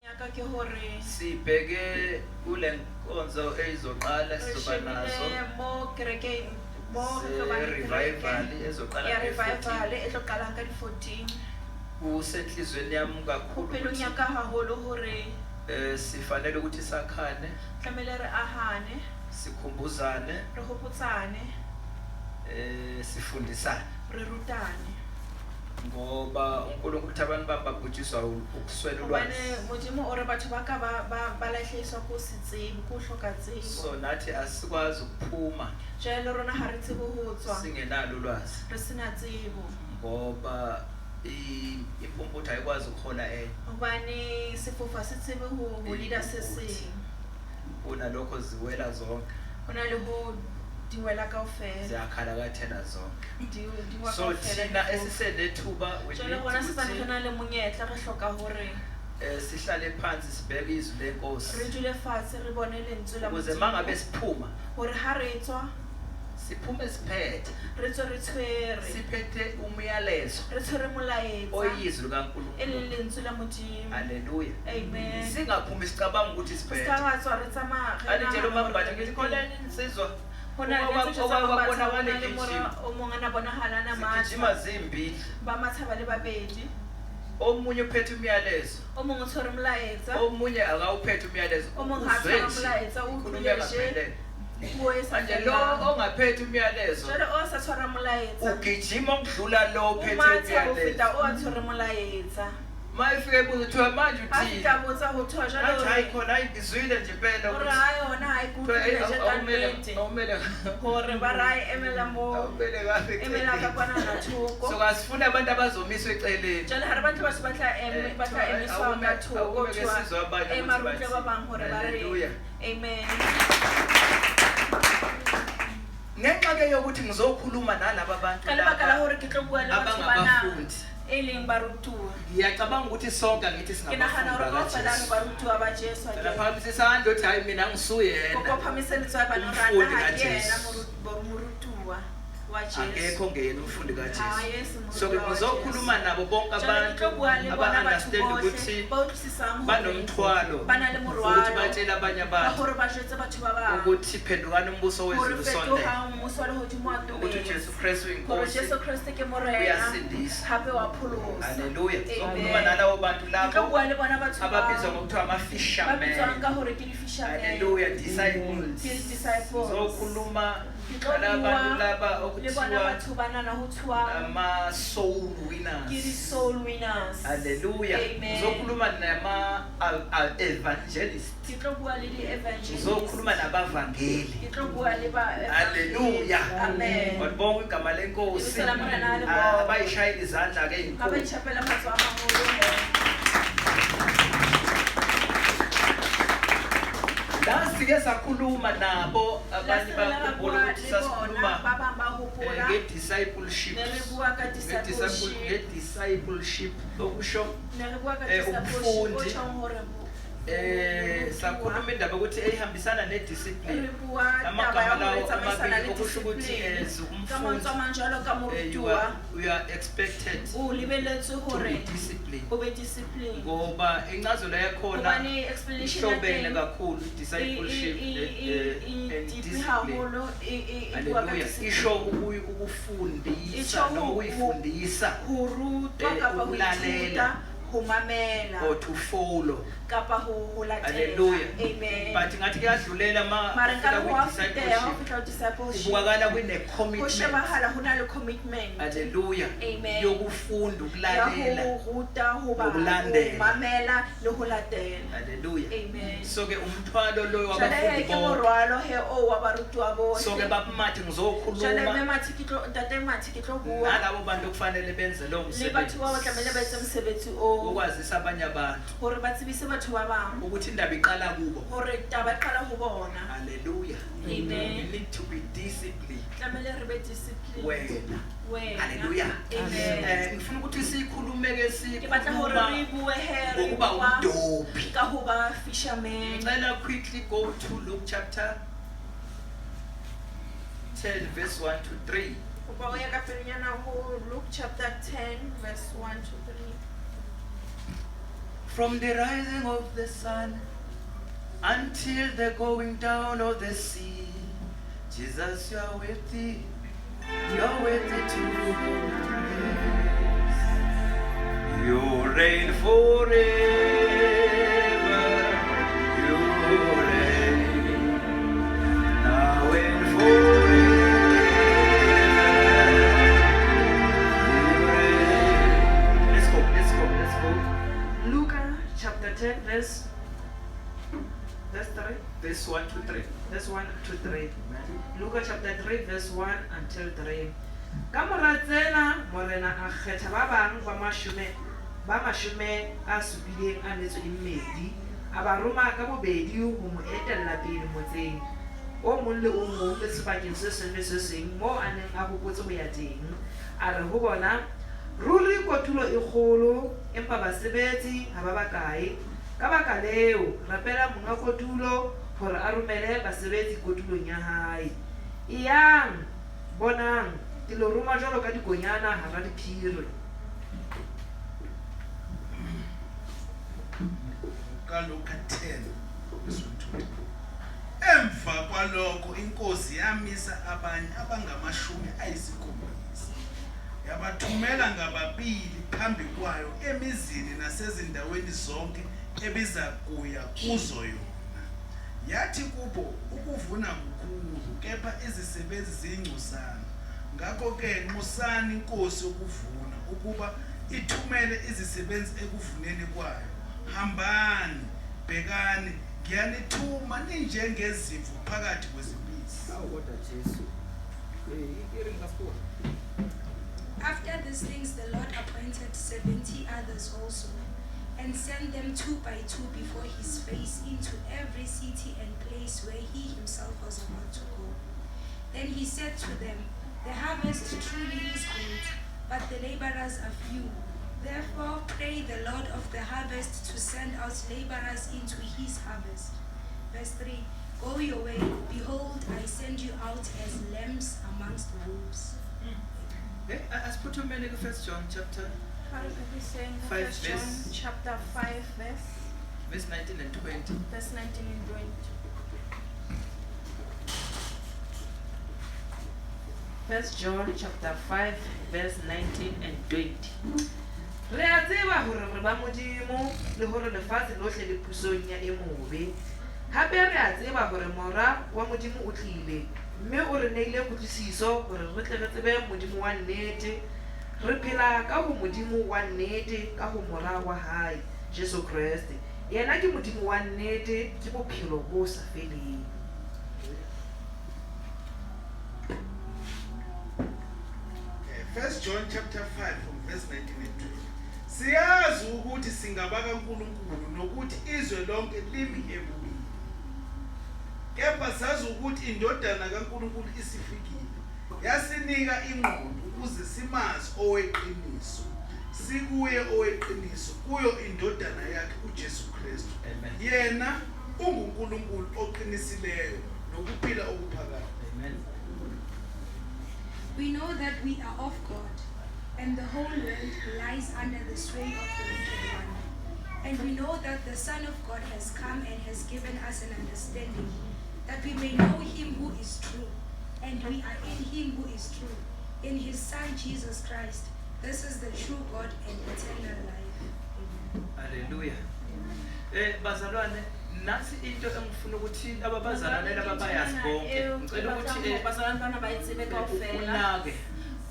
Nyaka ke hore sibheke kule nkonzo ezizoqala sizoba nazo mo kerekeng mo revival ezoqala ya revival etloqala ka di 14 kusenhlizweni yami kakhulu pelo nyaka haholo hore sifanele ukuthi sakhane tlamele re ahane sikhumbuzane re hopotsane sifundisane re rutane ngoba uNkulunkulu uthi abantu bababhujiswa ukuswela ulwazi ubane modimo ore batho ba ka ba lahleiswa ko setseng ko hloka tsebo so nathi asikwazi ukuphuma jalo rona ha re tsebo ho tswa singenalo ulwazi re sina tsebo ngoba impumputho ayikwazi ukhola ubane sifofa sitsebe ho leader seseng unalokho ziwela zonke ona le ho diwela kaofela ziyakhala kathena zonke diwa so thina esisenethuba jalo bona sisankhana le monyetla re hloka hore sihlale phansi sibheke izwi lenkosi re dule fatshe re bone lentswe la ukuze mangabe siphuma hore ha re tswa siphume siphethe re tswe re tshwere siphethe umyalezo re tshwere molaetsa oyizwi likaNkulunkulu lentswe la modimo haleluya amen singaphumi sicabanga ukuthi siphethe sikawatswa re tsamaya anitshela umambatha ngithi khona insizwa hona le ntse tsa bona le mora o mongwe na bonahala na matha jima zimbili ba mathaba le babedi omunye uphethe umyalezo omunye utshwere molaetsa omunye akawuphethe umyalezo omunye ha tshwere molaetsa o khulele manje lo ongaphethe umyalezo jalo o sa tshwara molaetsa ugijima ukudlula lo uphethe umyalezo umyalezo o atshwere molaetsa mayifike kuthiwa manje uthini asitabotsa ho thoa jalo hayi khona izwile nje impela ora hayi ona hayi kuhle nje kanete awumele hore barai emela mo awumele kahle emela ka kwana na thoko so kasifuna abantu abazomiswa eceleni jalo ha re batho ba se batla emiswa ka thoko thwa emarutle ba bang hore ba re amen ngenxa ke yokuthi ngizokhuluma nalabo abantu kalibaka la hore ke tlo bua le batho bana abangabafundi eleng barutuwa ngiyacabanga ukuthi sonke ngithi ke nagana hore singabafundi kaofela barutuwa ba Jesu lapha isandla uthi hayi mina ngisuyena kophamisela ba norana ha yena morutuwa wa Jesu akekho ngena umfundi kaJesu Yesu so ngizokhuluma nabo bonke abantu aba-understand ukuthi banomthwalo ukuthi batshele abanye abantu hore ba jetse batho ba bang ukuthi phendukani umbuso wezulu sondele umuso le hodimo wa ukuthi uJesu Kristu hore inkosi Jesu Kristu ke morena uyasindisa hape wa pholosa haleluya so ngikhuluma nalabo bantu ke labo bua le bona batho ababizwa ngokuthiwa ba ama-fishermen bitswang ka hore ke di-fishermen haleluya disciples ke disciples zokhuluma nalabantu laba le bona okuthiwa batho ba nana ho thwa ama-soul ke winners di-soul winners haleluya Amen. uzokhuluma nama-evangelist ke tlo bua le di-evangelists uzokhuluma nabavangeli ke tlo bua le ba haleluya amen bonke igama lenkosi Ibusela morena le bona. abayishayela izandla ke ka ba inkulu itjhapela matso a maholo la sike sakhuluma nabo abanye bakhumbula ukuthi sasikhuluma ba bang ba hopola nge-discipleship ne re bua ka discipleship nge-discipleship okusho ne re bua ka ubufundi. discipleship o tjhong hore sakhuluma indaba ukuthi ehambisana nediscipline re bua amagama taba ya lawo hore tsamaisana le amabili okusho ukuthi discipline ka umfundi mantswe a mang jwalo ka you morutuwa are expected o lebelletswe to hore be disciplined o be discipline ngoba incazelo yakhona hobane explanation ya ihlobene teng kakhulu discipleship and deep discipline haholo e bua ka haleluya discipline isho ukufundisa Isho noma ukuyifundisa ho rutwa kapa ho ukulalela. ithuta ho mamela or to follow kapa ho latela haleluya amen but ngathi kuyadlulela mara nkare ho a feteha ho discipleship fihla ho discipleship kubukakala ho kune-commitment shebahala ho na le commitment haleluya Amen. yokufunda ya ukulalela ho ruta ho ba Nokulandela. ho mamela le ho latela haleluya amen so-ke umthwalo loyo jale wabafundi ke bonke morwalo he o wa barutuwa so-ke bohle babumathi jale ngizokhuluma memathi ke tlo ntate mathi ke tlo bua nalabo bantu okufanele benze lowo le batho ba o msebenzi tlamehile ba etse mosebetsi o ukwazisa abanye abantu hore ba tsebise batho ba bang ukuthi indaba iqala kubo hore taba e qala ho bona haleluya Amen. we need to be disciplined tlamehile re be discipline wena wena haleluya amen ngifuna ukuthi siyikhulume-ke ke batla hore re sikhuluma bue he re ngokuba bua umdophi ka ho ba fisherman ngicela quickly go to Luke chapter 10 verse 1 to 3 kopa o ya ka pelenyana ho Luke chapter 10 verse 1 to 3 From the rising of the sun until the going down of the sea, Jesus, you are worthy. You are worthy to be praised. You reign forever. You reign now and forever. You reign. Let's go. Luke chapter 10 verse 3. Verse 1 to 3. Verse 1 to 3. Luke chapter 3 verse 1 until 3. Ka mora tsena morena a kgetha ba bang ba mashume a supileng a metso e mmedi a ba roma ka bobedi ho mo etella pele motseng o mong le o mong le sebakeng se seng le se seng mo a neng a hopotse ho ya teng a re ho bona ruri kotulo e kgolo empa basebetsi ha ba bakae ka baka leo rapela monga kotulo hore a romele basebetsi kotulong ya hae iyang bonang ke lo roma jwalo ka dikonyana hara diphiri. Luka 10 verse 1 to 2. Emva kwalokho inkosi yamisa abanye abangamashumi ayisikhombisa yabathumela ngababili phambi kwayo emizini nasezindaweni zonke ebiza kuya kuzo yona. Yathi kubo ukuvuna kukhulu kepha izisebenzi zingcosana. Ngakho ke nxusani inkosi ukuvuna ukuba ithumele izisebenzi ekuvuneni kwayo. Hambani bhekani ngiyanithuma ninjengezimvu phakathi kwezimpisi. After these things the Lord appointed 70 others also, and sent them 2 by 2 before his face into every city and place where he himself was about to go. Then he said to them, the harvest truly is great, but the laborers are few. Therefore pray the Lord of the harvest to send out laborers into his harvest. Verse 3, go your way, behold, I send you out as lambs amongst wolves. As put on many 1 John chapter 5 John chapter 5 verse 19 and 20. Verse 19 and 20. 1 John chapter 5 verse 19 and 20. Re a tseba hore re ba modimo le hore lefatshe lohle le pusong ya e mobe. Hape re a tseba hore mora wa modimo o tlile, mme o re neile kutlwisiso hore re tle re tsebe modimo wa nnete. Re phela ka ho modimo wa nnete ka ho mora wa hae Jesu Kriste. Yena ke modimo wa nnete ke bophelo bo sa feleng. 1 John chapter 5 from verse 19 and 20. Siyazi ukuthi singabaka uNkulunkulu nokuthi izwe lonke limi ebubini. Kepha sazi ukuthi indodana kaNkulunkulu isifikile. Yasinika ingqondo ukuze simazi oweqiniso. Sikuye oweqiniso kuyo indodana yakhe uJesu Kristu. Yena unguNkulunkulu oqinisileyo nokuphila okuphakathi. Amen. We know that we are of God, and the whole world lies under the sway of the wicked one. And we know that the Son of God has come and has given us an understanding, that we may know him who is true, and we are in him who is true, in his Son Jesus Christ. This is the true God and eternal life. Hallelujah. Bazalwane, nasi into engifuna ukuthi ababazalwane laba bayazi bonke. Ngicela ukuthi bazalwane bana bayitsebe kaofela. unake.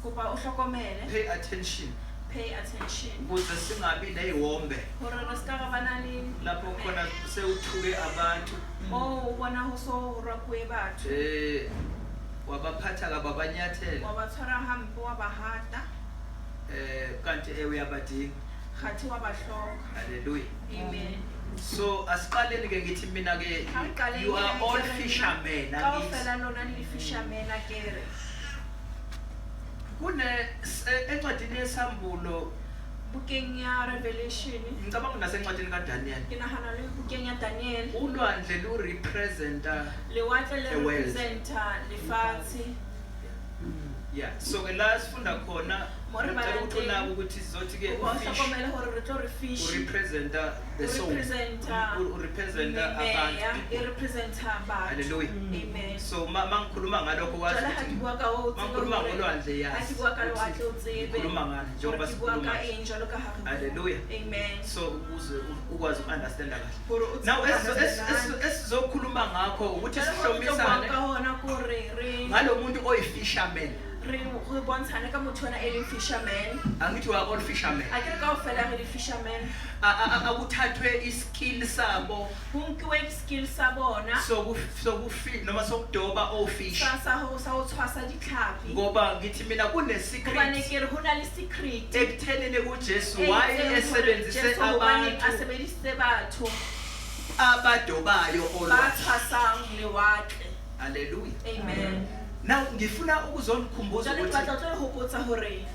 Kuba uhlokomele. Pay attention. Pay attention. Ukuze singabi neyiwombe. Hore re ska ba bana le Lapho khona sewuthuke abantu. ubona ho so rakuwe batho. Wabaphatha kababanyathela. Wabatshwara hampe wa bahata. Kanti uyabadinga. Khathi wa bahloka. Hallelujah. Amen. So asiqaleni ke ngithi mina ke you are all fishermen. Kaofela lona le fishermen akere. Kune encwadini yesambulo bukeng ya Revelation ngicabanga nasencwadini kaDaniel. ke nahana le bukeng ya Daniel Ulwandle lu representa lewatle le representa lefatshe. Yeah, so ke la sifunda khona more ba Ngicela yang ukuthi unako teng ukuthi sizothi ke o ufish hlokomele hore re tlo re fish representa the soul. representa Representa meya abantu. e representa batho. Hallelujah. Amen. So mangikhuluma ngalokho wazi Jwale ha ke bua ka o tsebe mangikhuluma hore- ngolwandle ha ke yazi bua ka lewatle o tsebe ngikhuluma ngani njengoba hore ke bua sikhuluma ka nje. eng jwalo ka ha re bua. Hallelujah. Amen. So ukuze ukwazi ukunderstanda kahle. Hore o tsebe Now ho understand. esizokhuluma ngakho ukuthi Jwale ho re tlo bua sihlomisane ka hona ke hore re ngalomuntu oyifisherman. re bontshane ka motho ona e leng fisherman. Angithi wakho fisherman. A ke re kaofela re di-fisherman Akuthathwe iskill sabo ho nkiwe skill sa bona noma sokudoba ofish. sa ho tshwasa ditlhapi Ngoba ngithi mina kune hobane secret ke re ho na le secret ekuthenele kuJesu e why itseng hore esebenzise Jesu hobaneng a abantu sebedisitse batho abadobayo ba olwandle. tshwasang lewatle. Hallelujah. Amen. Now ngifuna ukuzonikhumbuza Jwale ke ukuthi batla o tlo le hopotsa hore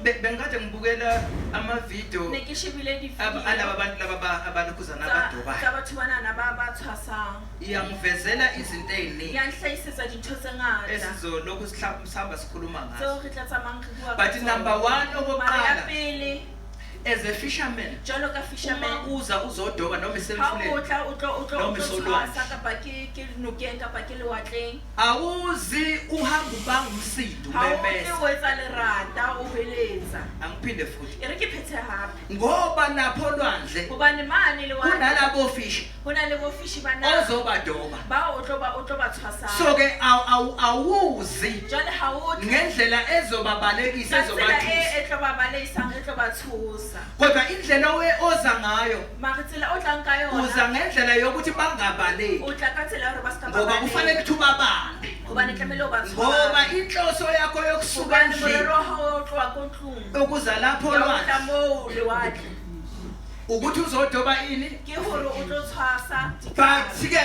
bengikade ngibukela ama-video ne ke shebile alaba di-video bantu laba abalokhuzana tsa abadobayo. batho banana ba tshwasang Iyangivezela izinto ey'ningi ya nhlahisetsa dintho tse ngata esizolokhu sihamba sikhuluma tseo ngazo. re tla tsamayng re bua ka But tsona. number one, Mara ya okokuqala, pele as a fisherman, jwalo ka uma fisherman uza uzodoba noma ha o isemfuleni tla o tlo noma isolwandle, tshwasa kapa ke nokeng kapa ke lewatleng awuzi uhamba ubanga umsindo ha o umemeza. ke o etsa lerata o hweletsa Angiphinde futhi e re ke phethe hape ngoba napho olwandle hobane mane lewatle kunalabo fish ho na le bofishi bana ozobadoba. ba o tlo ba tshwasang So ke awuzi jwale ha o tla ngendlela ezobabalekisa ka tsela ezobathusa, e tlo ba baleisang e tlo ba tshosa kodwa indlela oza ngayo mara tsela o tlang ka uza yona ngendlela yokuthi bangabaleki, o tla ka tsela ya hore ba ska ba ngoba baleka. kufanele ukuthi ubabambe, hobane tlamehile o ba ngoba tshware inhloso yakho yokusuka hobane endlini morero wa hao o tloha ko ntlong ukuza lapho ya o tla olwandle moo lewatle ukuthi uzodoba ini. ke hore o tlo tshwasa But ke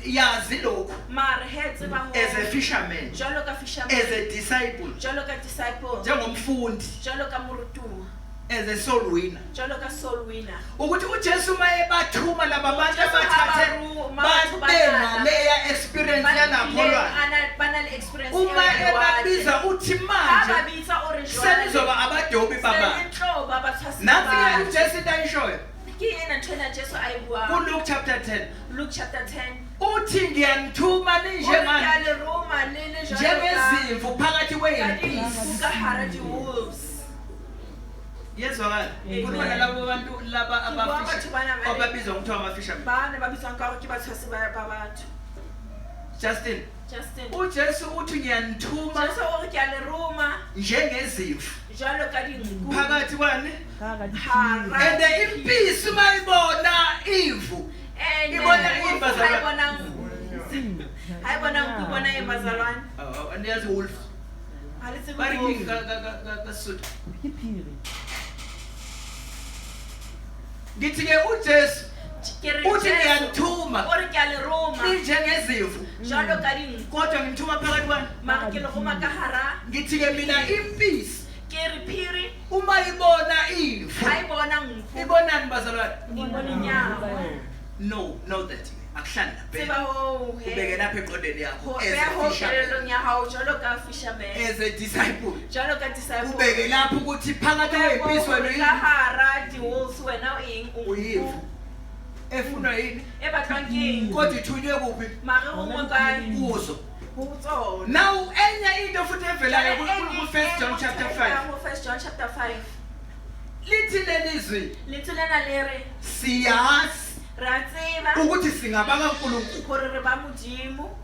yazi lokhu mara he tseba as a hore fisherman, jwalo ka as fisherman a disciple, jwalo ka disciple njengomfundi, jwalo ka morutuwa as a soul winner, jwalo ka soul winner ukuthi uJesu maye bathuma laba bantu Jesu abathathe batho babe naleya experience yalapho olwandle. ba na le experience Uma ebabiza uthi manje ababitsa ore senizoba abadobi babantu. senitlo ba tshwasa Nansi uJesu into ayishoyo ke yena ntho ena Jesu a e buang kuLuke chapter 10. Luke chapter 10 Uthi ngiyanithuma ninjengani ya le Roma le le njengezimvu phakathi kwey'mpisi. ka hara di-wolves Yezwakala kukhuluma nalabo bantu laba Ke bua batho abafisha bana ba- ababizwa ngokuthiwa ama-fishermen. ba ne ba bitswang ka gore ke batshwasi ba batho Justin, Justin uJesu uthi ngiyanithuma Jesu o re ke a le Roma njengezimvu jwalo ka dinku phakathi kwani hara and impisi mayibona imvu ibona imbazalwane. ha e bonang ku bona e bazalwane andiyazi wolf ha le tsebe bari wolf. kasuthu. Ngithi ke uJesu Ke re uthi Jesu, ngiyanithuma o re ke a le Roma ninjengezimvu jwalo ka dinku kodwa ngimthuma phakathi kwani. mara ke le Roma ka hara Ngithi ke mina impisi ke re phiri uma ibona imvu ha e bona nku ibonani bazalwane. e bone nyama Know that akuhlali tseba lapha ho ubeke lapha eqondeni yakho ho as beha a ho fisherman, kelelong ya hao jwalo ka fisherman as a disciple, jwalo ka disciple ubeke lapha ukuthi phakathi kwey'mpisi wena ka hara di-wolves wena o eng o uyimvu nku efunwa yini e batlwang ke eng kodwa ithunywe kuphi mare gongwe kae kuzo. ho tsona Now enye into futhi evelayo ku-1 John chapter 5 1 John chapter 5 lithi lelizwi lentswe lena le re siyazi re a tseba ukuthi singaba kaNkulunkulu gore re ba modimo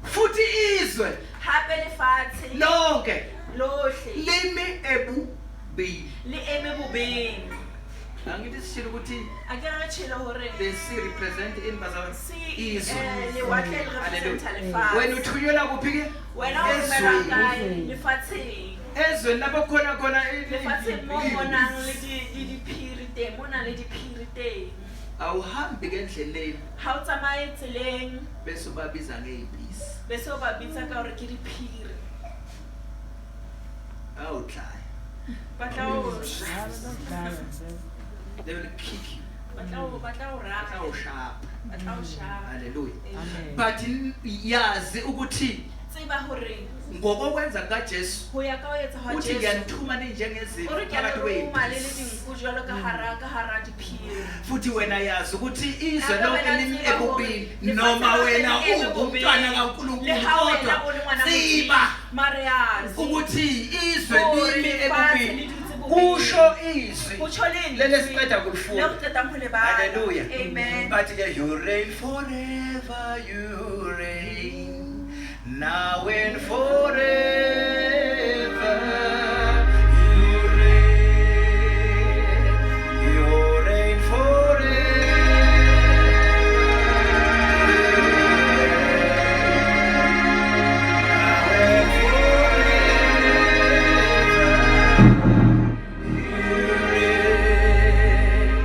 futhi izwe hape lefatshe lonke lohle limi ebubini. le eme bobeng Angithi sishilo ukuthi a ke re tshelo gore the sea represent in bazalwane izwe. lewatle le representa Wena lefatshe uthunyelwa kuphi ke? wena o romelwa kae Ezweni. lefatsheng Ezweni lapho khona lefatsheng mo mo nang le diphiri teng mo nang le diphiri teng awuhambi ngendleleni ha o tsamaye tseleng bese ubabiza ngey'mpisi. bese o ba bitsa ka gore ke diphiri Awuhlaya. ba tla o They will kick you. batla o rata Awushapa. ba tla o shapa Hallelujah. Amen. But yazi ukuthi tseba hore ngokokwenza kaJesu ho ya ka ho etsa ha uthi Jesu ngiyanithuma ninjengezimvu ore ke a phakathi kwethu roma le dinku jwalo ka hara diphiri futhi wena yazi ukuthi izwe Ake lonke wena limi tseba hore ebubini lefatshe noma lohle wena le eme ungumntwana bobeng. kaNkulunkulu Le ha wena kodwa o le ngwana tsiba Modimo, mare yazi ukuthi izwe hore limi lefatshe le ebubini dutse bobeng. kusho izwi Kutsho lentswe lele siqeda le kulifunda ho qetang ho le bala. haleluya Amen. bathi ke you reign forever you reign now and forever you reign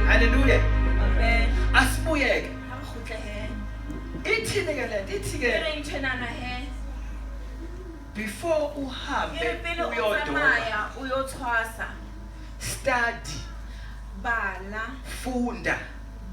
haleluya Amen. asibuyeke Ha re kgutle he. ithini ke lento ithi E ke reng tjenana he. before E re uhambe pele o uyodoba tsamaya o yo tshwasa study bala funda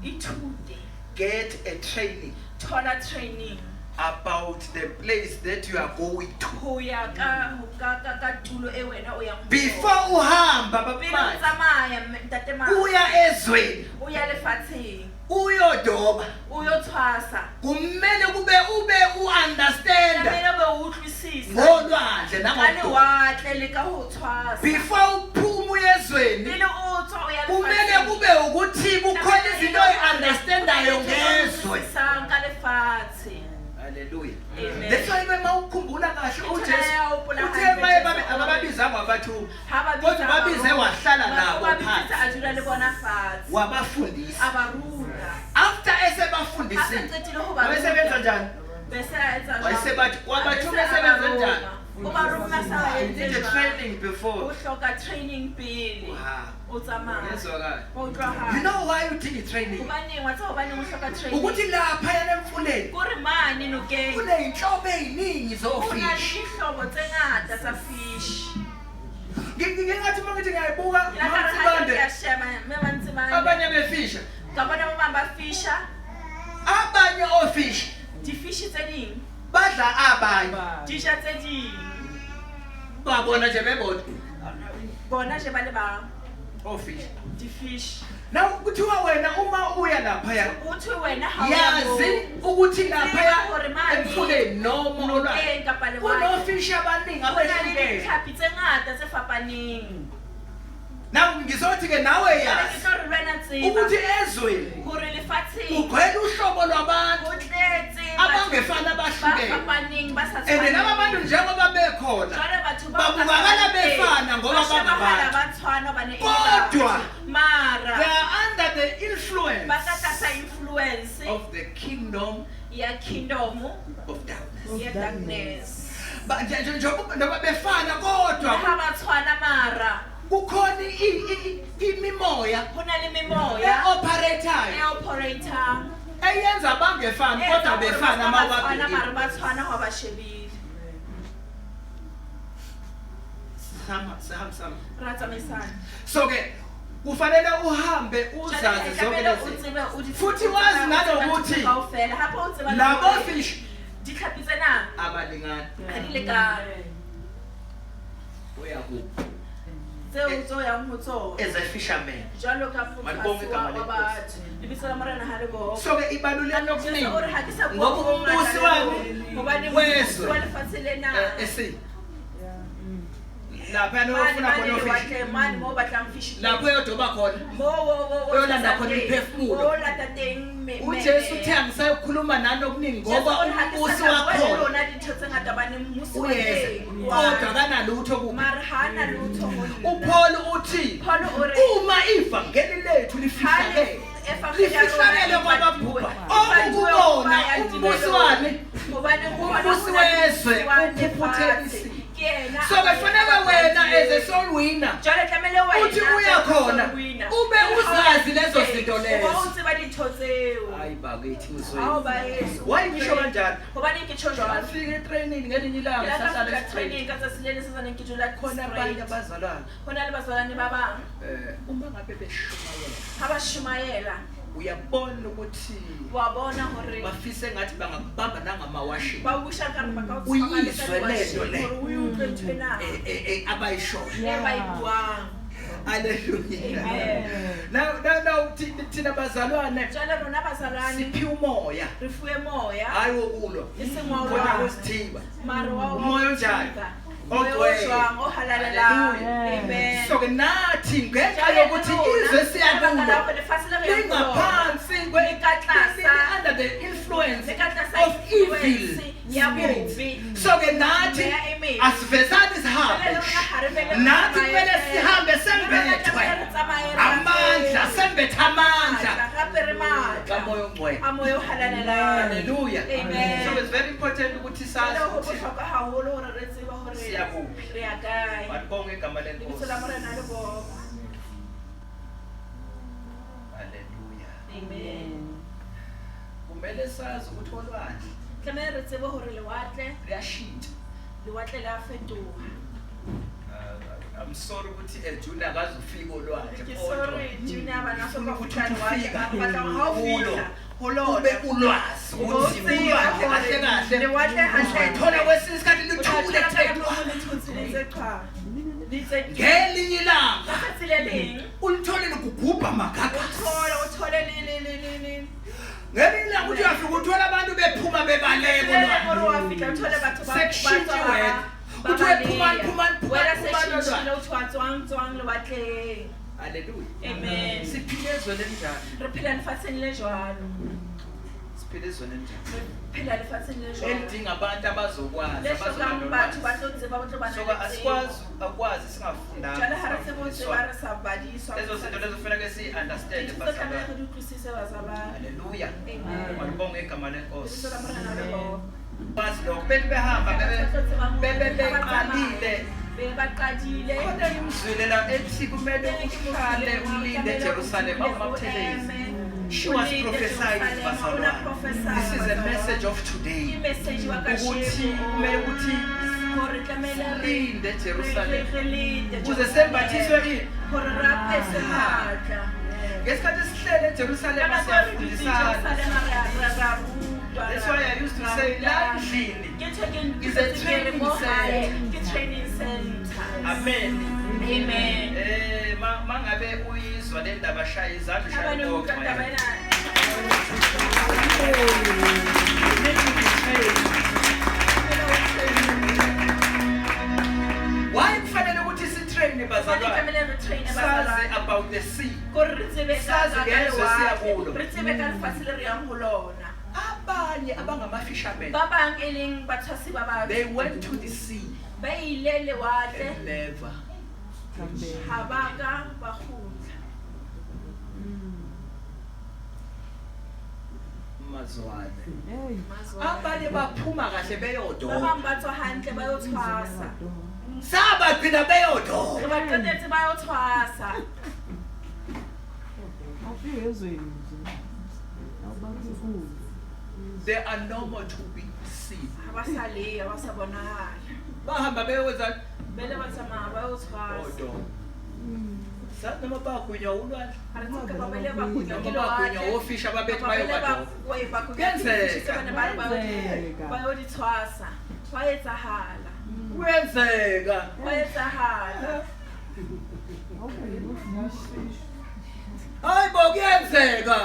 ithute get a training thola training about the place that you are going to ho ya ka tulo e wena o yang ho yona. before uhamba pele o babathi tsamaya ntate ma uya ezweni o ya lefatsheng uyodoba o yo tshwasa kumele kube ube uunderstand tlamehile be o utlwisisa ngolwandle ka nangokudoba lewatle le ka ho tshwasa before uphuma uyezweni pele o tswa o ya kumele kube ukuthi kukhona izinto oyi-understandayo ngezwe sang ka lefatshe. haleluya Amen. that's why bemawukhumbula kahle Ithona ujesu yawuphula uthe hantle maye Jesu. ababizanga wabathu Ha ba kodwa bitsa babize haholo. wahlala Batho nabo ba bitsa phansi a dula le bona fatshe wabafundisa a ba ruta after ha esebafundisile se qetile ho ba wayesebenza njani bese a etsa jwang? wayesebathi wabathu Bese a ba besebenza roma. njani O ba roma sa ba you entse need a jwang? training O before hloka training pele wow o tsamaya yezwakala o utlwa you ha know why you did training hobaneng wa tseba hobaneng o hloka training ukuthi lapha yana emfuleni kore mane nokeng kuney'nhlobo ey'ningi ho na le zofishi dihlobo tse ngata tsa fish ngingathi uma ngithi ngiyayibuka la ka re ha ke mansibande ya shema me ba ntse ba abanye befisha ka bona ba bang ba fisha abanye ofishi difishi tse ding badla abanye di ja tse ding babona nje bebodwa bona je ba le bang ofishi difish na kuthiwa wena uma uya laphaya uthi wena ha o ya yazi moo, ukuthi laphaya hore mane emfuleni noma nolwandle nokeng kapa lewatle kunofishi abaningi ho na le abehlukene ditlhapi tse ngata tse fapaneng. na ngizothi-ke nawe Jwale ke yazi tlo re lwena ukuthi tseba ezweni hore lefatsheng kugcwele uhlobo lwabantu ho tletse abangefana ba bahlukene fapaneng ba sa and laba bantu tshwaneng. njengoba bekhona Jwale batho ba babukakala ba befana ngoba ba shebahala bangabantu ba tshwana hobane e le Kodwa, batho. Mara they are under the influence ba ka tlasa influence of the kingdom ya kingdom of darkness ya darkness. njengoba befana Le kodwa ha ba tshwana mara kukhona imimoya ho na le memoya e-operatayo e-operator eyenza bangefani kodwa befana mara mawabili ba tshwana ha ba shebile. Ra tsamaisana. so-ke kufanele uhambe uzazi zonke lezi Futhi wazi nanokuthi labo fish ditlhapi tsena abalingani ha di lekane uyakuphi tseo tso yang ho tsona as a fisherman jwalo ka Malibonge igama wa lenkosi. batho lebitso la morena ha le bo so-ke ibaluleke Jesu o re nokuningi ha ke sa ngoba bua ho umbusi ngata wami hobane wezwe. mmuso wa lefatshe lena esi lapha nofuna khona ofishi mane mo batlang fish lapho uyodoba khona Uyolanda khona imiphefumulo. olanda teng ujesu uthe angisayokhuluma nani okuningi ngoba umbusi wakhona lona dintho tse ngata bane mmuso wa uyeza teng kodwa kanalutho kubi mara ha na lutho ho nna. uPaul uthi Paul o re uma ivangeli lethu lifihlakele lifihlakele kwababhubha okukubona umbusi wami umbusi wezwe uphuphuthekisi so kufanele wena as a soul winner jwale tlamehile wena uthi uya khona ube uzazi lezo zinto lezo o tseba dintho tseo hayi bakithi ha o uzwe ba yeso why ngisho kanjalo hobane ke tsho jwalo afike training ngelinye ilanga la ka sahlala fika straight training ka tsatsi le le setsana ke dula khona abanye straight abazalwane ho na le bazalwane ba bang uma ngabe beshumayela ha ba shumaela uyabona ukuthi wabona hore bafise ngathi bangakubamba nangamawashi ba busha ka re ba ka uyizwe lento le uyutlwe ntwena abayishoyo bayibuang. haleluya Amen. now thina bazalwane Jalo rona bazalwane siphi umoya re fuwe moya hayi wokulwa isengwa kodwa wa wesithiba mara wa umoya onjani ogwejwa ohalalelayo. Amen. so ke nathi ngenxa yokuthi izwe siyakulo lingaphansi under the influence of evil spirits. So ke nathi asivezani sihambe nathi kumele sihambe sembethwe amandla sembethe amandla kamoya ongcwele. amoya ohalalelayo. Hallelujah. Amen. So it's very important ukuthi sazi Ho ukuthi bohlokwa haholo hore re tsebe hore siyakuphi. re ya kae. Bonke igama Lebitso lenkosi. la Morena le bongwe. Hallelujah. Amen. Kumele sazi ukuthi olwandle Tlamehile re tsebe hore lewatle liyashintsha. le a fetoha. I'm sorry ukuthi June akazufika olwandle. Ke sorry Junior bana so ka Ukuthi futha lewatle ufika ba batla ha o fihla. ube ulwazi ukuthi ulwandle kahle kahle lewatle hantle. thola kwesinye isikhathi luthule ngelinye ilanga ulithole likugubha magagasi. Ngelinye ilanga uthi uyafika uthola abantu bephuma bebaleka olwandle. Sekushintshiwe. Uthi wephuma Hallelujah. Amen. Siphile ezweni elinjani? Re phela lefatsheng le jwalo. Siphile ezweni elinjani? Phela lefatsheng le jwalo. Elidinga abantu abazokwazi Le hlokang batho ba tlo tseba ba tlo bana so akwazi singafundanga. jalo ha re tsebe ho tseba re sa badiswa. Lezo zinto lezo kufanele si-understand bazalwane. bazalwane. Hallelujah. Amen. Malibonge igama lenkosi. Lebitso la Morena le bongwe. Bazi lokho behamba beqalile. Bebaqadile. Kodwa imizwile la ethi kumele uhlale ulinde Jerusalem awumaphelezi. She was prophesying bazalwane. This is a message of today. I-message Ukuthi kumele ukuthi hore tlamehile linde Jerusalem. Ukuze Jerusalem sembathiswe ini? hore re apese matla. Ngesikhathi sihlele eJerusalem siyafundisana. That's why I used to say la ndlini is a training center. Amen. Amen. Mangabe uyizwa le ndaba shaya izandla ushaya bonke. Why kufanele ukuthi sitrain bazalwane? Sazi about the sea. Abanye abangama-fishermen they went to the sea and never mazwane. Abanye baphuma kahle beyodoba. Sabagcina beyodoba. They are no more to be seen. Bahamba beyowenza odoba. Sathi noma bagwinya ulwandle. Noma bagwinya ofisha ababethi bayobadoba. Kuyenzeka. Hayi bo kuyenzeka.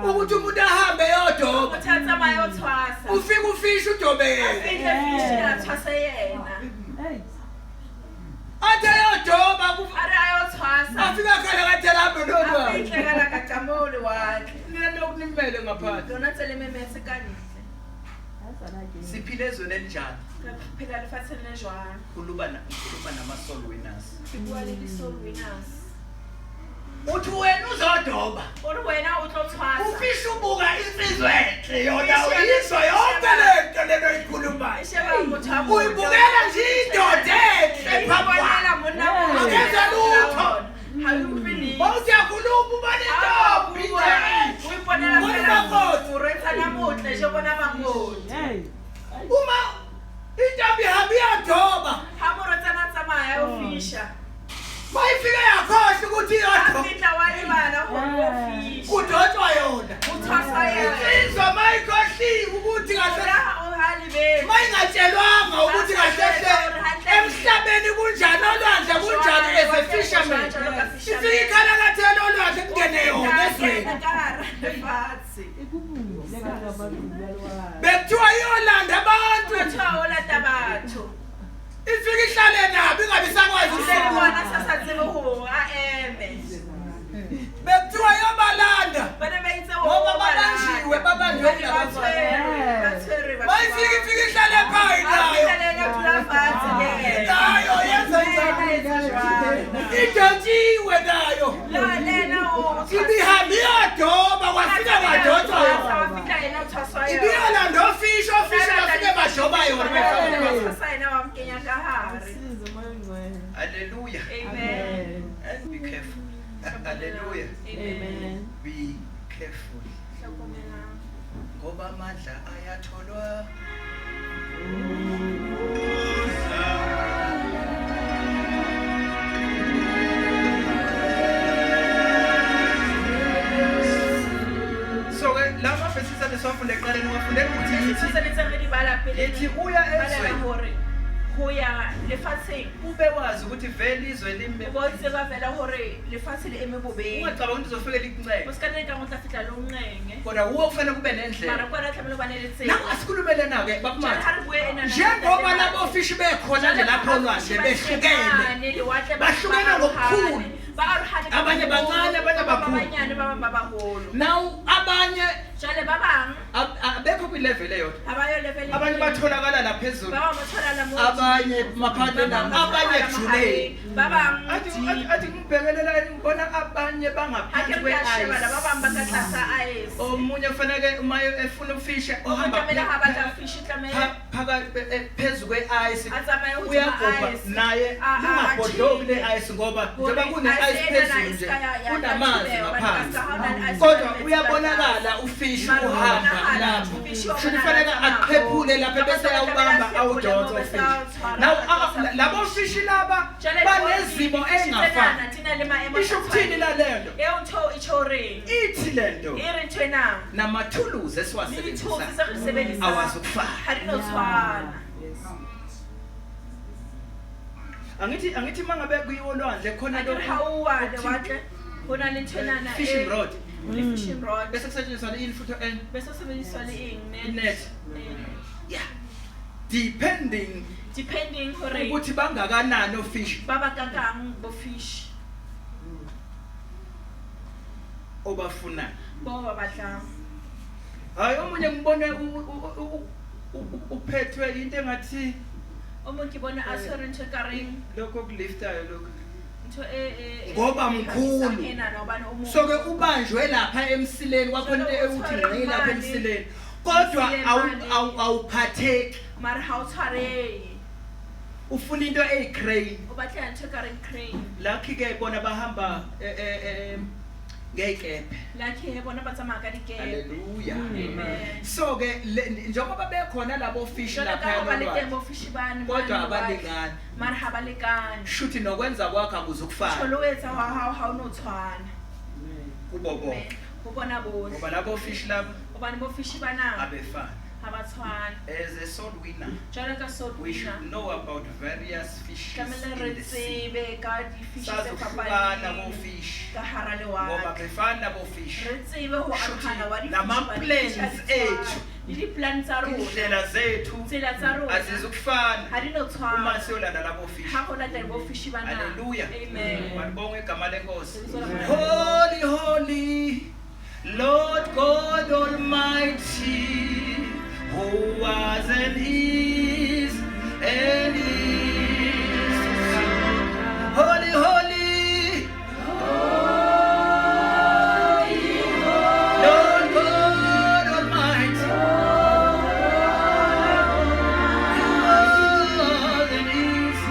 Ukuthi umuntu ahambe yodoba. Ufika ufisha udobele. Athe yodoba afika khona kathela hambe nolwa. Ninokunimele ngaphandle. Siphile ezweni elinjani? Khuluma nama-soul winners. Uthi wena uzodoba. Ufisha ubuka insizwa enhle yona uyizwa yonke lento lento ikhulumayo. Uyibukela nje indoda enhle phambi kwakho. Akenza lutho. Bawuthi yakhuluma ubani intombi nje. Uma intombi ihamba iyadoba. Mayifika yakhohlwa ukuthi iyodoba. wofish kudotshwa yona uthwasa yena insizwa mayikhohliwe ukuthi kahle ora uhalibe mayingatshelwanga ukuthi kahle emhlabeni kunjani olwandle kunjani as a fisherman ifike ikhala kathela olwandle kungene yona ezweni bekuthiwa iyolanda abantu utholanda abantu ifike ihlale nabo ingabe sakwazi ukubona sasatsebe ho aeme bekuthiwa yobalanda bana bayitse ngoba babanjiwe babanjwe bayifike ifike ihlale phansi nayo yenza idontsiwe nayo ibihambe iyadoba kwafika kwadotshwa yona ibiyolanda ofisha bafike bajoba yona. Hallelujah. Amen. And be careful. Hallelujah. Amen. Be careful. Ngoba amandla ayatholwa. So lama phesisa leswafunde eqaleni wafundela ukuthi ithi uya ezweni hoya lefatsheng ube wazi ukuthi vele izwe lime botse ba vela hore lefatshe le eme bobeng ungacabanga ukuthi uzofika likunxele o ska neka ngotla fitla lo ncenge kodwa uwe kufanele kube nendlela mara kwa tlamelo baneletse naku asikhulumele nake bakumathi har buye ena njengoba labo fish bekhona nje lapho olwandle behlukene bahlukene ngokukhulu abanye bancane abanye bakhulu abanyane baba baholo now abanye jale babang abekho kwilevel eyodwa abayo level abanye batholakala la phezulu baba bathola la mo abanye maphande abanye jule babang athi ngibhekelela ngibona abanye bangaphansi kwe-ice babang bakatlasa ice omunye kufanele uma efuna ukufisha ohamba phakathi phezu kwe-ice uyagubha naye ungabhodloki le-ice ngoba njengoba kune-ice phezulu nje kunamanzi ngaphansi kodwa uyabonakala ufish uhamba lapho futhi kufanele aqhephule lapha bese awubamba awudonsa ufish now labo fish laba banezimo engafani isho ukuthini la lento ithi lento namathuluzi esiwasebenzisa awazi ukufana angithi mangabe kuyiwo lwandle khona fishing rod bese kusetshenziswa ini futhi net yeah depending ukuthi bangakanani ofish babakakang bo fish obafuna boba batla hayi omunye ngibone uphethwe into engathi omunye ngibona assurance kareng lokho kuliftayo lokho into ngoba mkhulu so ke ubanjwe lapha emsileni kwakhona ukuthi ngqi lapha emsileni kodwa awuphatheki mara hawutshare ufuna into eyicrane ubatla into crane lakhi ke bona bahamba ngekephe lakhe bona batsamaya ka dikepe haleluya amen so ke njengoba bekhona labo fish lapha abalekembo fish bani kodwa abalingani mara habalekani shuthi nokwenza kwakho akuzukufana cholowetsa how nothwana kubo bonke ubona bona ngoba labo fish labo ubani bo fish bana abefana abathwana as a sword winner jalo ka sword we should know about various fishes kamela in the sea retsebe ka di fish tse sazohlukana bo fish ka hara le ngoba wa befana bo fish retsebe ho arhana wa di nama plans ethu di plan tsa rona indlela zethu tsela tsa rona azizukufana ha di no tshwana uma siyolanda labo fish ha hona tla bo fish bana haleluya amen balibonga igama lenkosi holy holy Lord God Almighty, who was and is and is to come. Holy, holy, Lord God Almighty, who was and is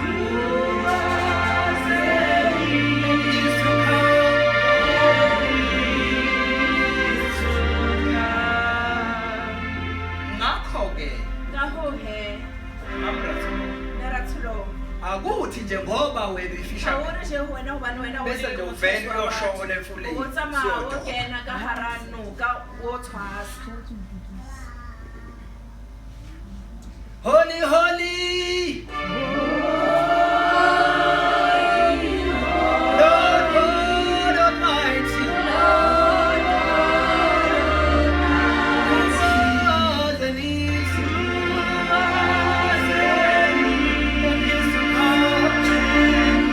to come. Ngakho ke ka ho he amratho nera bese nje uvele uyoshona emfuleni. o tsamaya o kena ka hara noka o tshwasa. Holy, holy. Lord God Almighty. More than easy. What is to come?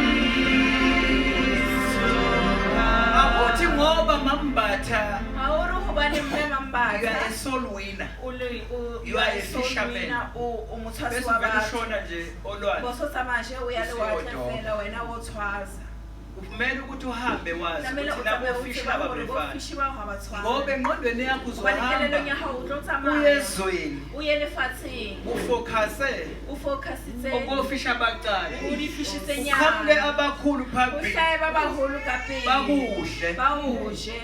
Akuthi ngoba mambatha. Hauru hobane mme You are Mambata. a soul winner. You are a fisherman. O motshwasi Bese wa uvele batho. ushona nje olwandle. Boso tsamaya nje o ya lewatle Usiyodoba. fela wena o tshwasa. Kumele ukuthi uhambe wazi Tlamehile o ukuthi tsamaye labo o fishi tseba hore ababefana. bofishi bao ha ba tshwana. Ngoba engqondweni yakho Hobane kelellong ya uzohamba hao o tlo uye tsamaya. ezweni O ye lefatsheng. ufocuse O focusitse okofisha abacala. o di fishitse Uqhamuke nyana. abakhulu O phambili hlaye ba baholo ka pele. bakudle. Ba o je.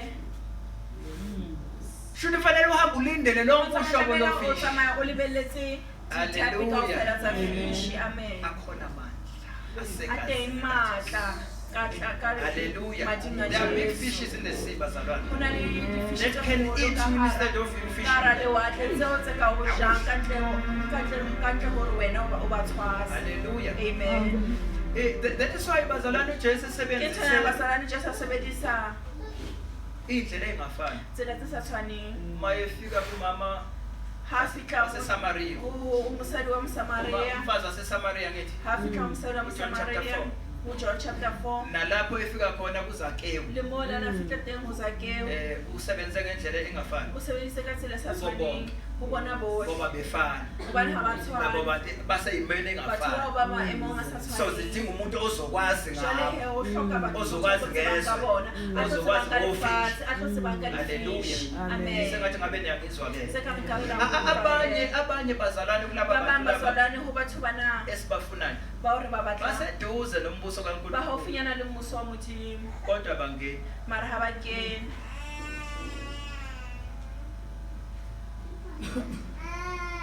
Shouldn't fanele uhambe ulindele lonke uhlobo Tlamehile o lofishi. tsamaya o lebelletse dithapi kaofela tsa fishi. Amen. Akhona amandla. A teng matla ka Hallelujah. mading a There are big Jesu. fishes in the sea, bazalwane. Ho na le difishi That tse can kgolo eat ka you hara- instead of you ka hara fishing. lewatle tseo tse ka o jang ka ntle hore wena o ba tshwase. Hallelujah. Amen. That is why bazalwane uJesu Ke ntho ya sebenzisa basalane Jesu a sebedisa indlela engafani. tsela tse sa tshwaneng. Uma efika kumama Ha fihla waseSamaria. ho mosadi wa Mosamaria, Umfazi waseSamaria ngithi. ha fihla umsadi wa John chapter Mosamaria 4. uJohn chapter 4 Nalapho efika khona kuZakewu. le mo la fihla teng ho Zakeo Usebenze ngendlela engafani. o sebedise ka tsela e sa Ho tshwaneng ho bona bohle Ngoba befana. hobane ha ba Labo tshwane. baseyimene Batho bao engafani. ba maemong a sa So tshwaneng. zidinga umuntu ozokwazi Jwale he ngabo. o hloka batho Ozokwazi ba tsebang ka ngezwe. bona, a tlo Ozokwazi tsebang ka ngofishi. lefatshe, a tlo tsebang ka Hallelujah. difishi. Amen. Sengathi ngabe niyangizwa ke. Se ka re ka re Abanye bazalwane kulaba ba bang bantu ba laba swalane ho batho bana esibafunayo. ba hore ba batlang Baseduze nombuso ba kaNkulunkulu. haufinyana le mmuso wa Modimo Kodwa bangeni. mara ha ba kene.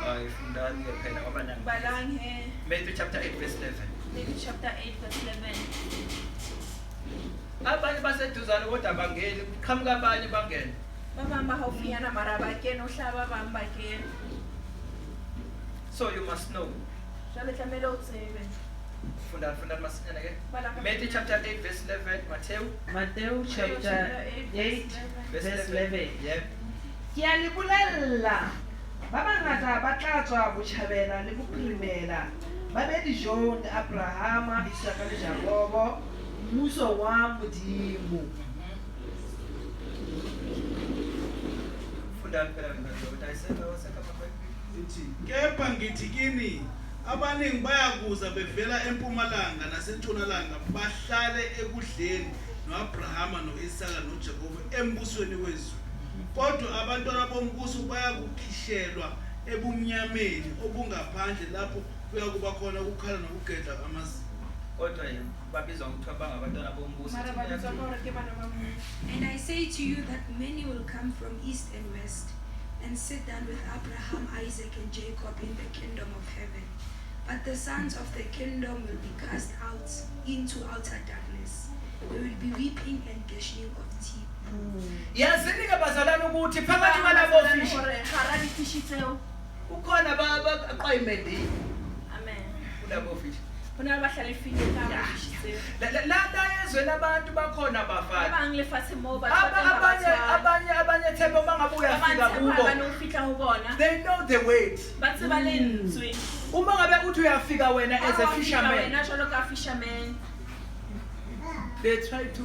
Ayifundani ke phela ngoba nangi. Balang he Matthew chapter 8 verse 11. Matthew chapter 8 verse 11. Abanye baseduzane kodwa bangeni. Qhamuka abanye bangene. Ba bang ba haufinyana mara ba kene, o hlaya ba bang ba kene. So you must know. Jwale tlamehile o tsebe. Funda masinyana ke. Bala ka- Matthew chapter 8 verse 11. Matthew Matthew chapter 8 verse 11. Yeah. Ke a le bolella ba bangata ba tla tswa botjhabela le bophirimela ba be dijong le Abrahama, Isaka le Jakobo mmuso wa Modimo. Funda phela ngingazothi ayiseka wasekapha. Ithi kepha ngithi kini abaningi bayakuza bevela empumalanga nasentshonalanga bahlale ekudleni noAbrahama noIsaka noJakobe embusweni wezulu. Kodwa abantwana bombuso bayakukhishelwa ebumnyameni obungaphandle lapho kuyakuba khona ukukhala nokugedla amazinyo. Kodwa yena babizwa ngokuthiwa bangabantwana bombuso. Mara ba bitswa ka hore ke bana ba mmuso. And I say to you that many will come from east and west and sit down with Abraham, Isaac, and Jacob in the kingdom of heaven. But the sons of the kingdom will be cast out into outer darkness. There will be weeping and gnashing of teeth. Yazini ke bazalwane ukuthi Ba phakathi bang ba kwalabo swalane fishi hore hara difishi tseo. ukhona baqayimendini Amen. kulabo fishi. Ho na le bahlalefile ka hara difishi tseo. La yezweni abantu bakhona Ba bafana. bang lefatshe moo batho ba teng ha ba tshwane. Abanye themba mangabe Ba bang uyafika tshepa kubo. ba ne o fihla ho bona. They know the weight. Ba tseba lentswe. Uma ngabe uthi uyafika wena as a Ha o fihla fisherman, wena jwalo ka fisherman, they try to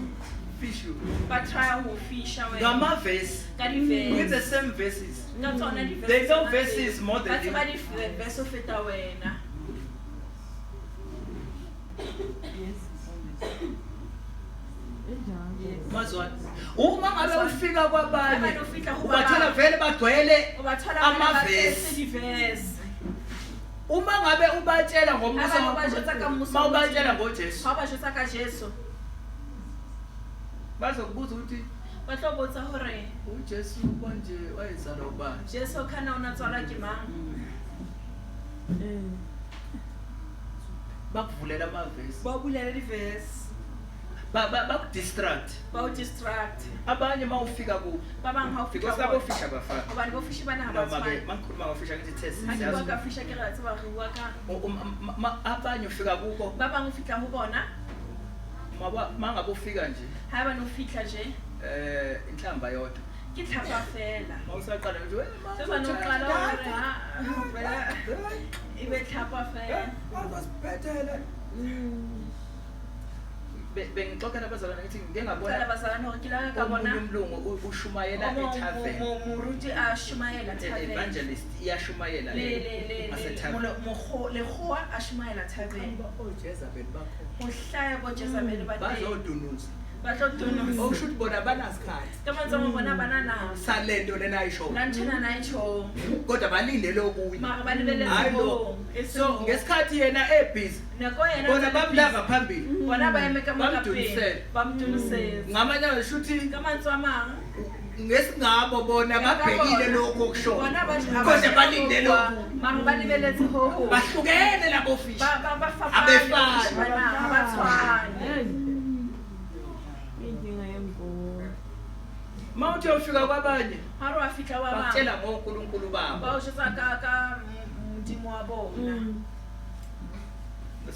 fish you. ba try ho fisha wena. Ngama-verse, Ka with the di-verse. same verses. Ka tsona di-verse They know tsona verses tseo. more than Ba tseba you. di-verse ho feta wena. Mazwana. Uma ngabe ufika Ha kwabanye, ba no fihla ho ba ubathola bang, vele bagcwele o ba thola ba ama-verse. tletse di-verse. Uma ngabe ubatshela Ha ngombuso ba no ba jwetsa ka mmuso wa uma ubatshela Modimo. ngoJesu, Ha o ba jwetsa ka Jesu, bazokubuza ukuthi ba tlo botsa hore uJesu konje wayezalwa ubani? Jesu khana o na tswalwa ke mang? Bakuvulela ama-verse. Ba bulele di-verse. bakudistract distract abanye mawufika ku ba bang ha o fihla because labo fisha bafana hobane bo fishi bana ha ba noma ke tshwane mangikhuluma ngofisha ngithi test ha ke bua ka fisha ke ra tseba re bua ka abanye ufika kuko ba bang o fihla ho bona mangabe ufika nje ha ba no fihla je inhlamba yodwa ke tlhapa fela mawusaqala nje se ba no qala hore ha ibe tlhapa fela bengixoxa nabazalwane ngithi ngike Tsala ngabona bazalwane hore ke la ka bona umlungu ushumayela etavern moruti a shumaela tavern evangelist iyashumayela lekgowa a shumaela tavern oJezebel bakho ho hlaya bo Jezebel ba teng bazodunuza ba tlo tunusa okusho ukuthi bona banasikhathi ka mantswe mo bona bana na salento lena ayisho la nthena na itsho kodwa balindele okuyi mara ba lebeletse Hayi ho lo. so ngesikhathi yena ebusy nako yena bona bamlava phambili bona ba eme ka Bamdunisela. mokapeng ba mdunisela ngamanye shuthi ka mantswe a mang ngesingabo bona babhekile lokho okushoyo bona ba kodwa balindele okuyi mara ba lebeletse ho bahlukene labo fish ba Abefani. ha ba tshwane mawuthi ufika kwabanye ha re wa fihla wa bang bakutshela ngoNkulunkulu babo ba o jwetsa ka modimo wa bona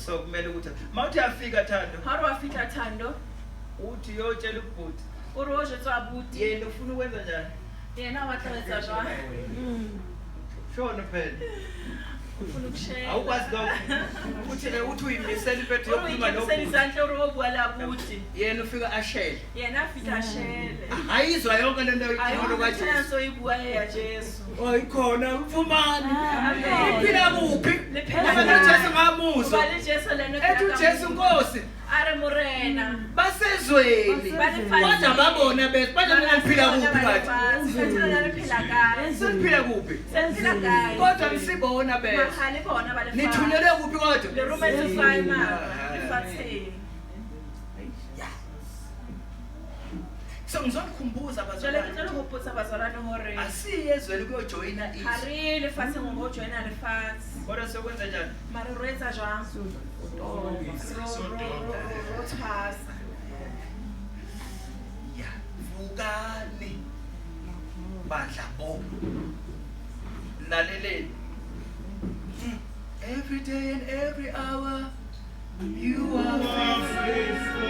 so kumele ukuthi mawuthi afika Thando ha re wa fihla Thando uthi yotshela ubhuti o re o jwetsa abuti yena ufuna ukwenza njani yena wa tla etsa jwang shona phela ufuna ukushela awukwazi uthi uyimisela impethu yokukhuluma yokukhuluma lo izandla ro bua la abuti yena ufika ashele yena afika ashele ayizwa yonke lento ayo ikhona ka kaJesu so ibua ya Jesu oyikhona mfumani Amen. iphila kuphi Liphila ngoba kuphi? noJesu ngamuzwa ba le Jesu lena ethi uJesu Nkosi are morena basezweni kodwa babona bese bathi niphila kuphi kathi siphila kuphi kodwa msibona bese nithunyelwe kuphi kodwa so ngizonikhumbuza bazalwane asiye ezweni kuyojoyina izwi kodwa sokwenza njani ya vukani bandla bo laleleni every day and every hour you are faithful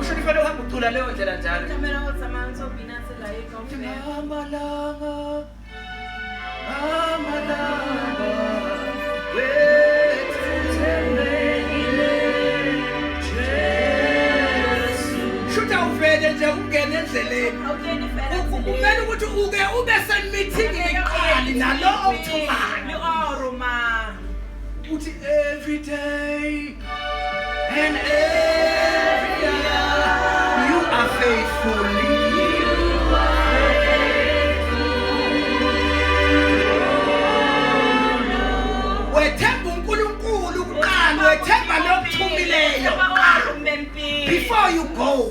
usho nifanele uhambe ucula leyo ndlela njalo amalanga shuta uvele nje ungene endleleni kumele ukuthi ube semithingini qali nalo othumayo uthi every day and every hour you are faithful. Wethemba uNkulunkulu kuqala wethemba lokuthumileyo before you go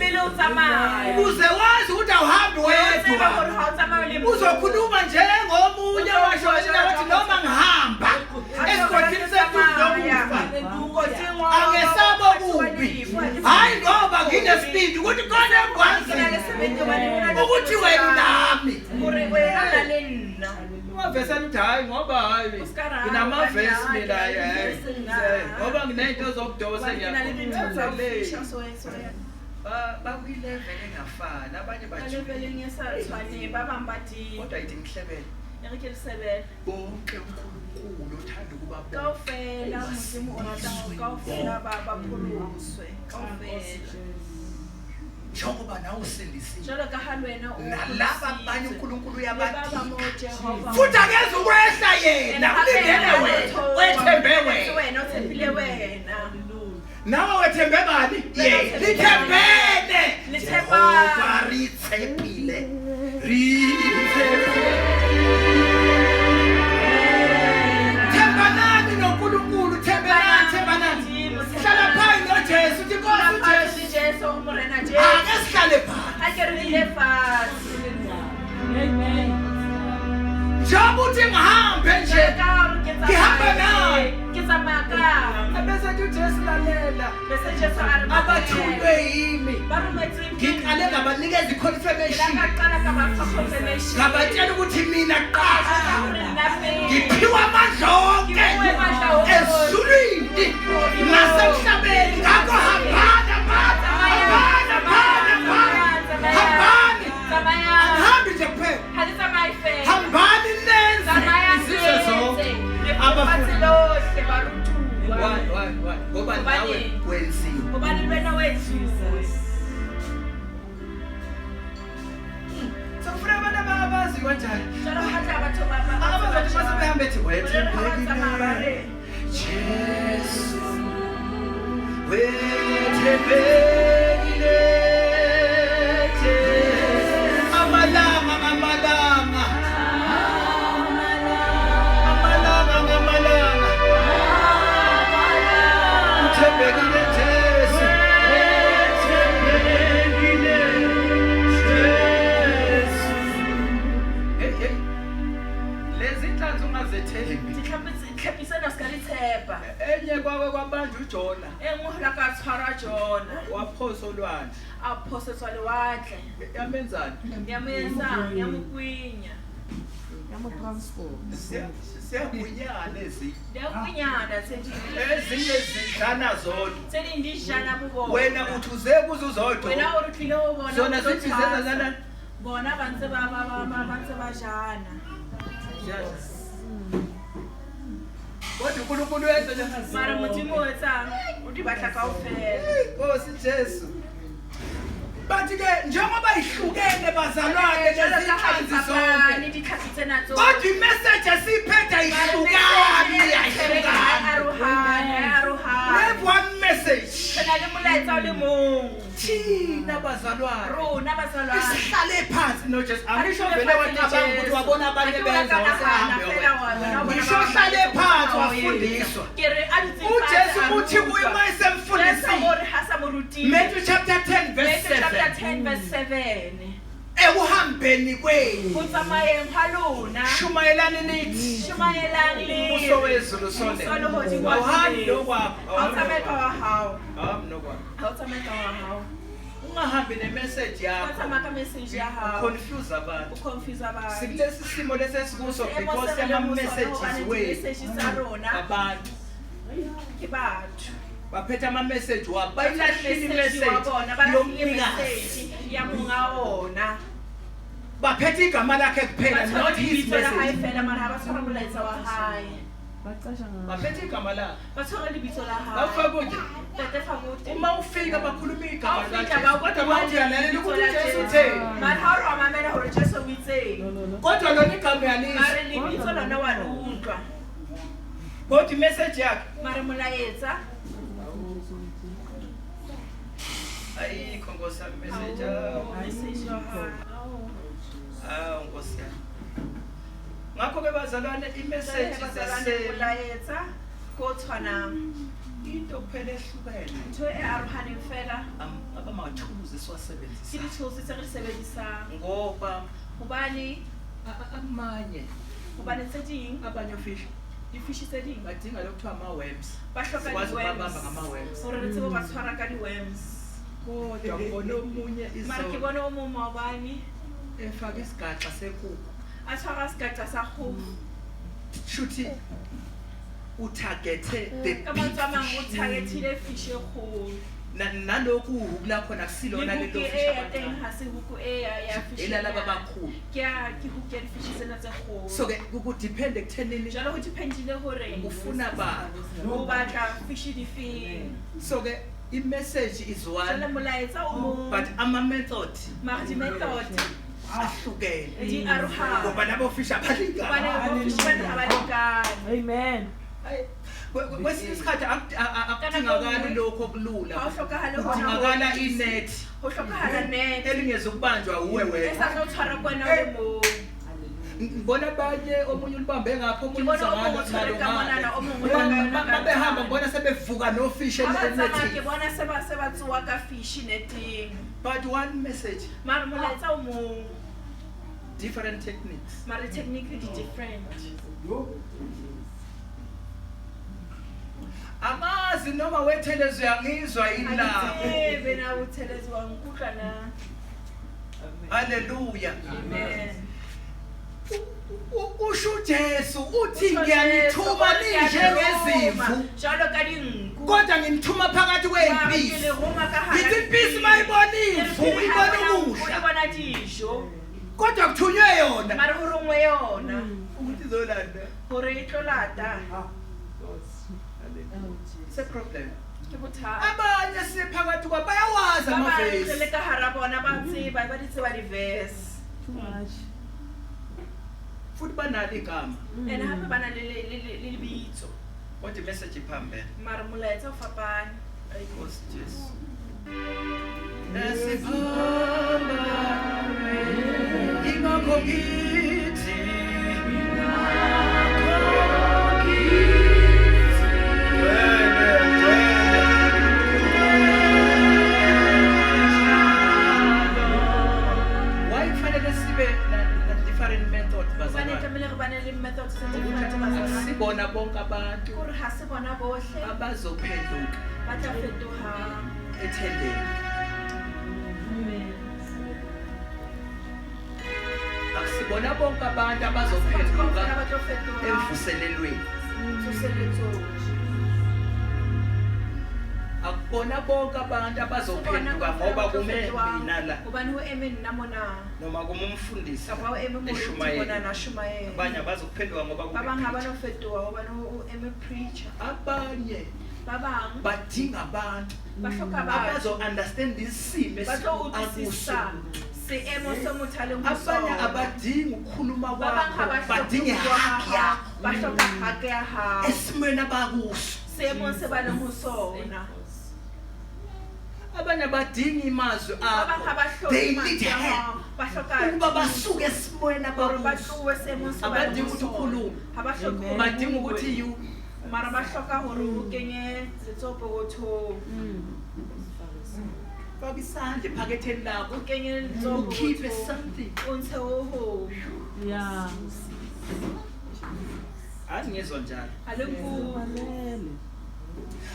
uze wazi ukuthi awuhambi wedwa uzokhuluma njengomunye washo wathi noma ngihamba esigodini semfundo angesabo kubi hayi ngoba nginesibindi ukuthi khona engikwazi ukuthi wena nami amavesi athi hayi ngoba hayi nginamavesi mina hayi ngoba nginento zokudosa bakuyilevel engafani abanye kodwa yithi ngihlebele bonke uNkulunkulu uthanda ukuba njengoba nawe usindisile nalaba abanye uNkulunkulu uyabathika futhi akeze ukwehla yena ulindele wena wethembe wena nawe wethembe bani yena lithembene Jehova rithembile thembanani noNkulunkulu thembanani hlala phansi noJesu uthi Nkosi uJesu ake sihlale phansi njengoba uthi ngihambe nje ngihamba nawe abese bethi uJesu lalela bese Jesu a re abathulwe yimi ba rometswe ngiqale ngabanikeza i-confirmation ngaqala ka ba confirmation ngabatshela ukuthi mina kuqala nna pele ngiphiwa amandla onke ezulwini nasemhlabeni ngakho hambana angihambi nje kuphela hambani nenze izizwe zonke abafundi ngoba nawe wenziwe sokufuna abantu abazi kanjani abazathi basebehambe ethi wethembekile Jesu wethembekile Jesu amalanga uthembekile Jesu lezi inhlanzi ungazethembi enye kwakwe kwabanje uJona waphosa olwandle yamenzani siyabunyana ezinye zidlana zodwa wena uthi uze kuze uzodwa zona zithi zenzana bona bantse bajana kodwa uNkulunkulu wenza mara modimo o etsang o di batla kaofela Nkosi Jesu bathi-ke njengoba ihlukene bazalwane lezinhlanzi zonke kodwa imessage esiyiphetha ihlukane we have one message thina bazalwane sihlale phansi nojesu angisho vele wacabanga ukuthi wabona abanye benza wasehambe ngisho hlale phansi wafundiswa ujesu uthi kuye uma esemfundisile Matthew chapter 10 verse 7 ekuhambeni kwenu shumayelani nithi ubuso wezulu sondela awuhambi nokwakho ungahambi nemessage yakho confuse abantu sikulesi simo lesesikuso because ama-messages wethu abantu baphethe ama-message wabo bayilahlile imessage yomnikazi baphethe igama lakhe kuphela not his message baphethe igama lakhe bafake ukuthi uma ufika bakhuluma igama lakhe kodwa bawuyalalela ukuthi uJesu utheni kodwa lona igama uyalizwa kodwa imessage yakhe ayikho Nkosi yami message Nkosi yami ngakho-ke bazalwane imessage into kuphela ehlukene abamathuluzi siwasebenzisa ngoba amanye abanye ofishi badinga lokuthiwa ama-worms sikwazi ukubabamba ngama-worms kodwa ngibone omunye izolo efake isigaxa sekuku shuthi utargethe the big fish nalokhu ukula khona kusilona lelo fish elalaba abakhulu so ke kudepende ekuthenini ufuna bani so ke i-message is one but ama-method ahlukene ngoba labo fish abalingani amen kwesinye isikhathi akudingakali lokho okulula kudingakala inethi elingezukubanjwa uwe wena ngibona abanye omunye ulibambe ngapho omunye uzangalo babehamba ngibona sebevuka nofish enethini but one message different techniques Amazi noma wethelezwe yangizwa yini la. Ebe na uthelezwa ngikudla na. Hallelujah. Amen. Usho uJesu uthi ngiyanithuma ninjengezimvu Jalo ka dinku. kodwa nginithuma phakathi kwempisi. Ngithi impisi mayibona imvu ibona ukudla Ibona disho. kodwa kuthunywe yona Mara urungwe yona. ukuthi izolanda. Hore itlolata. It's a problem. Ke bothata. Abanye siphakathi kwa bayawazi Ba ba amavesi. tlele ka hara bona ba tseba ba ditse ba di verse. Futhi banalo igama. Ene hape bana le lebitso. What the message phambili. Mara molaetsa o fapane. Because Jesu. Esiphamba ingakho ngithi why kufanele sibe na different method Bane bazalwane? tlamehile re bane le methods tse different bazalwane. Sibona bonke abantu Kore ha se bona bohle abazophenduka ba tla fetoha. ethendeni. Akusibona bonke abantu abazophenduka Ba tla fetoha. emvuselelweni. Tsoseletso. Akubona bonke abantu abazophenduka ngoba kume mina la Ubani ho eme nna mona. noma kuma umfundisi Kapa o eme mo bona eshumayela. na shumaye. Abanye abazophenduka ngoba Ba bang ha ba kume no fetoha hobane o eme preacher. abanye Ba bang badinga abantu ba hloka batho. abazo understand isimo Ba tlo utlwisisa seemo se motho a leng ho abanye sona. abadingi ukukhuluma Ba bang ha ba kwakho badinge hloka haki yakho ba hloka hake ya hao. esimweni abakuso. Seemong se ba leng ho sona. Abanye badinga imazwi Ba bang ha ba akho. hloke They need mantswe a help. hao. Ba hloka Ukuba basuke esimweni hore ba abakuso. tlohe seemong se ba leng Abadingi ho ukuthi sona. ukhulume. Ha ba hloke hore Badinga o ukuthi bue. you Mara ba hloka hore o kenye letsoho pokothong. faka isandla ephaketheni lakho. O kenye letsoho Keep pokothong. something. O ntshe ho hong. Yeah. Angizwa njalo. Ha le nkuwe.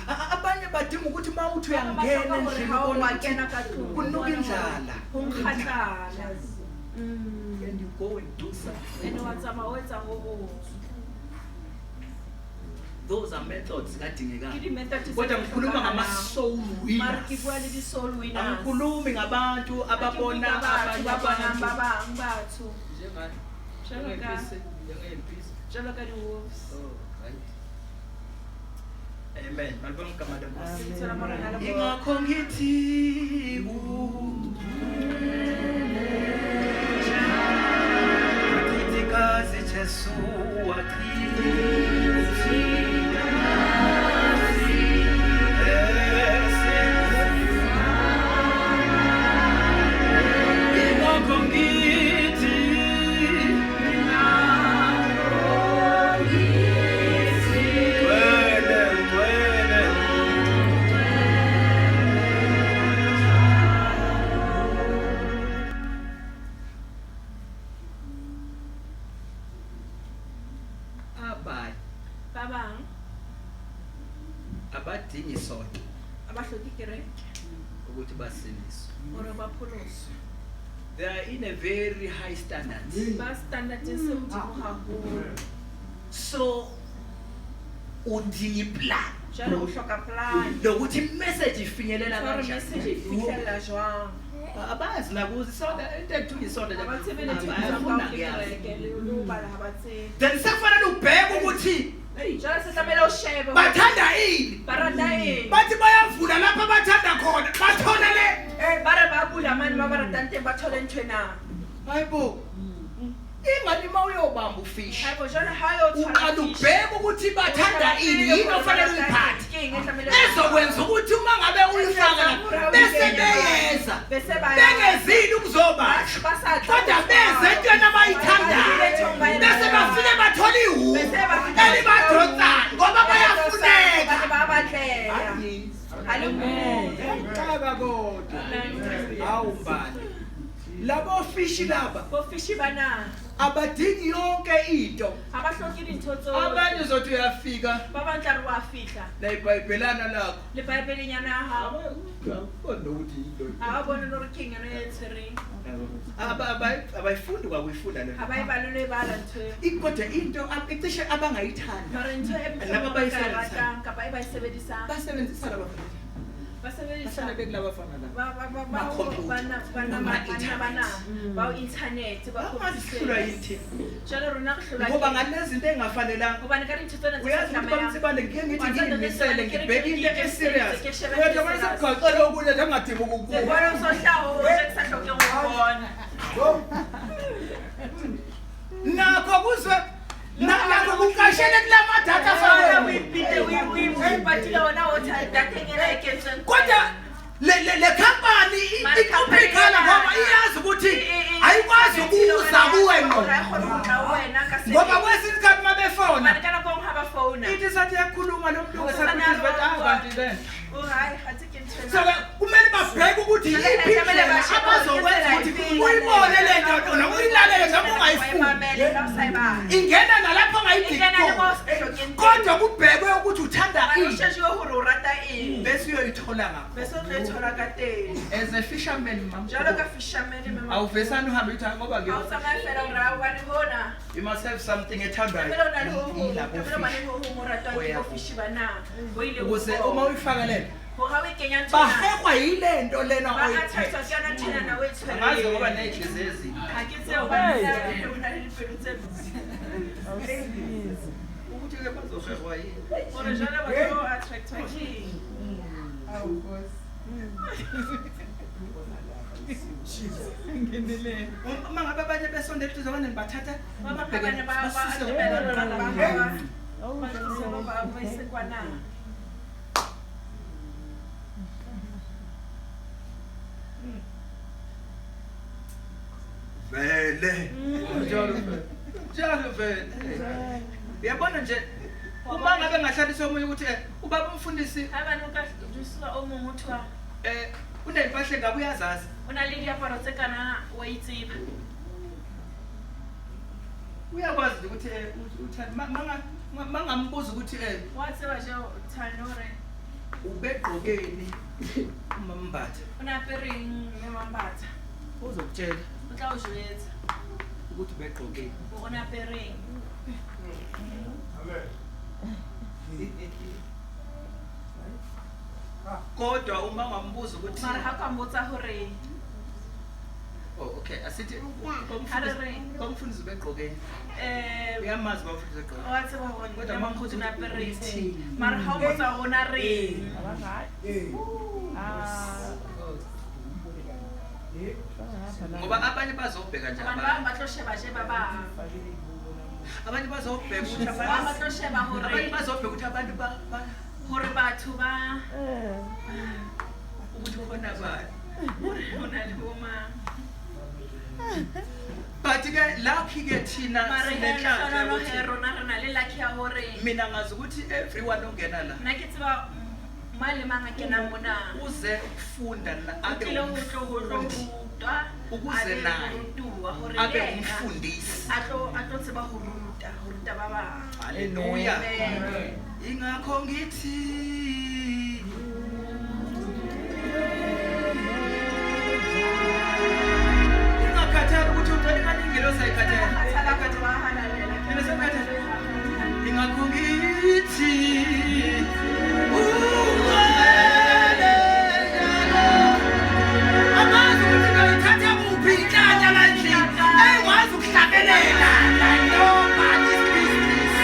Abanye badinga ukuthi mawuthi Ba bang ba uyangena hloka hore endlini ha o ubone wa ukuthi kena ka tlung, kunuka o bone hore indlala. ho nkgahlana. And you go and do something. Ene wa tsamaya o etsa ho hong. Those are methods Ke kadingekayo. di-method tse Kodwa ngikhuluma hlokahalang. ngama-soul Mara ke winners. bua le di-soul winners. Angikhulumi ngabantu ababona Ke bua ka batho abanye ba bonang ba abantu bang batho. Njengani? Jwalo ka- Njengey'mpisi. Jwalo ka di-wolves. Oh, right. Amen. Malibonga igama lenkosi. Sithola morena le bo- Ingakho ngithi akithi kazi Jesu akithi ingakho ngithi Ngcwele. Abanye Ba bang abadingi isonto ba hloke kereke ukuthi basindiswe. hore ba pholoswe. They are in a very high standard. Ba standardeng se hodimo haholo. So udinga iplan Jwale o hloka plan. lokuthi imessage ifinyelela Hore message e kanjani. fihlella jwang. Abazi nakuzi isonto into ekuthula isonto Ha ba tsebe le tse abafuna bitswang ka kuyazi. kereke le ho bala ha ba tsebe. Then sekufanele ubheke ukuthi Jwale se tlamehile o shebe hore bathanda ini. ba rata eng. Bathi bayavula lapha bathanda khona bathole le. Ba re ba bula mane ba ba ratang teng ba thole nthwena. Hayibo. Ingani mawuyobamba ufish. Hayibo jwale ha yo Uqala ubheke ukuthi bathanda ini yini ofanele uyiphathe. Ezokwenza ukuthi uma ngabe uyifaka bese beyeza. Bese Bengezini ukuzobasha. Kodwa beze entweni abayithandayo. Bese bafike bathole ihubo. Elibadonsayo ngoba bayafuneka. bayafuneka. Hallelujah. Ngicaka kodwa. Hawu mbali. labo fishi laba bofishi bana abadingi yonke into abahloki dintho abanye uzothi uyafika ba batla re wa fihla la iBhayibhelana lakho le bible-nyana ya hao abona ukuthi into a bone le gore keng yone e tshwereng abayifundi kwakuyifunda le ga ba e balelo e bala ntho kodwa into icishe abangayithanda gore ntho e Laba ba e ka sebedisang. ratang kapa e ba e sebedisang basebenzisa labafana ba sebedisa bahlala bekulabafana la bana ba internet ba Ahlulwa computer yithi jalo rona go hlola ngoba ngalezinto engafanelanga gobane ka dintho tsena uyazi ukuthi bansibane ngike ngithi Wa tseba ngiyimisele ke re ngibheke into ke eserious ke shebe kodwa ke manje serious. sekugcwele okunye nje angadingi ukukuba bona usohlawo ke sa hlokeng go bona nakho kuzwe nakho kukashele kulama data fana file uyipite uyipatile wona othi data engena eketseng kodwa le company iqhubekala ngoba iyazi ukuthi ayikwazi ukuza kuwe ngqo ngoba kwesinye isikhathi mabefona kana ko ngaba phone ithi sathi yakhuluma lo muntu ngesakuthi bathi kanti then hayi hathi ke ntshela so kumele babheke ukuthi yiphi indlela abazokwenza ukuthi uyibone le nto noma uyilalele noma ungayifuni ingena nalapho ongayidingi kodwa kubhekwe ukuthi uthanda ini bese uyoyithola ngapho as a fisherman mama awuvesani uhambe uthi ngoba ke you must have something ethandwayo ukuze uma uyifakelele bahekwa yile nto lena angazi ngoba ney'hliziyo ezinye ukuthi ke bazohehwa yini uma ngabe abanye besondela tuzokane bathatha vele njalo vele uyabona nje uma ngabe ngahlaliswa omunye ukuthi ubaba umfundisi unempahla engabe uyazazi uyakwazi ukuthi mangambuza ukuthi ubegqokeni umambatha uzokutshela ukuthi ubegqokeni kodwa uma ngambuza ukuthi okay asithi komfundisi begqokeni uyamazi bamfundisi begqokeni ngoba abanye bazobheka nje abanye bazobheka ukuthi abanye bazobheka ukuthi abantu hore batho ba ukuthi khona bani hona le boma but ke lucky ke thina sinenhlanhla rona rena le lucky ya hore mina ngazi ukuthi everyone ongena la nna ke tseba male manga kena mona uze ukufunda abe umfundwa ukuze naye abe umfundisi atlo tseba ho ruta baba haleluya ingakho ngithi ingakhathali ukuthi ucela ingalingelo sayikhathela ingakho ngithi amazi ukuthi ngayithatha kuphi inhlanya landlini ekwazi ukuhlabelela nobody's business.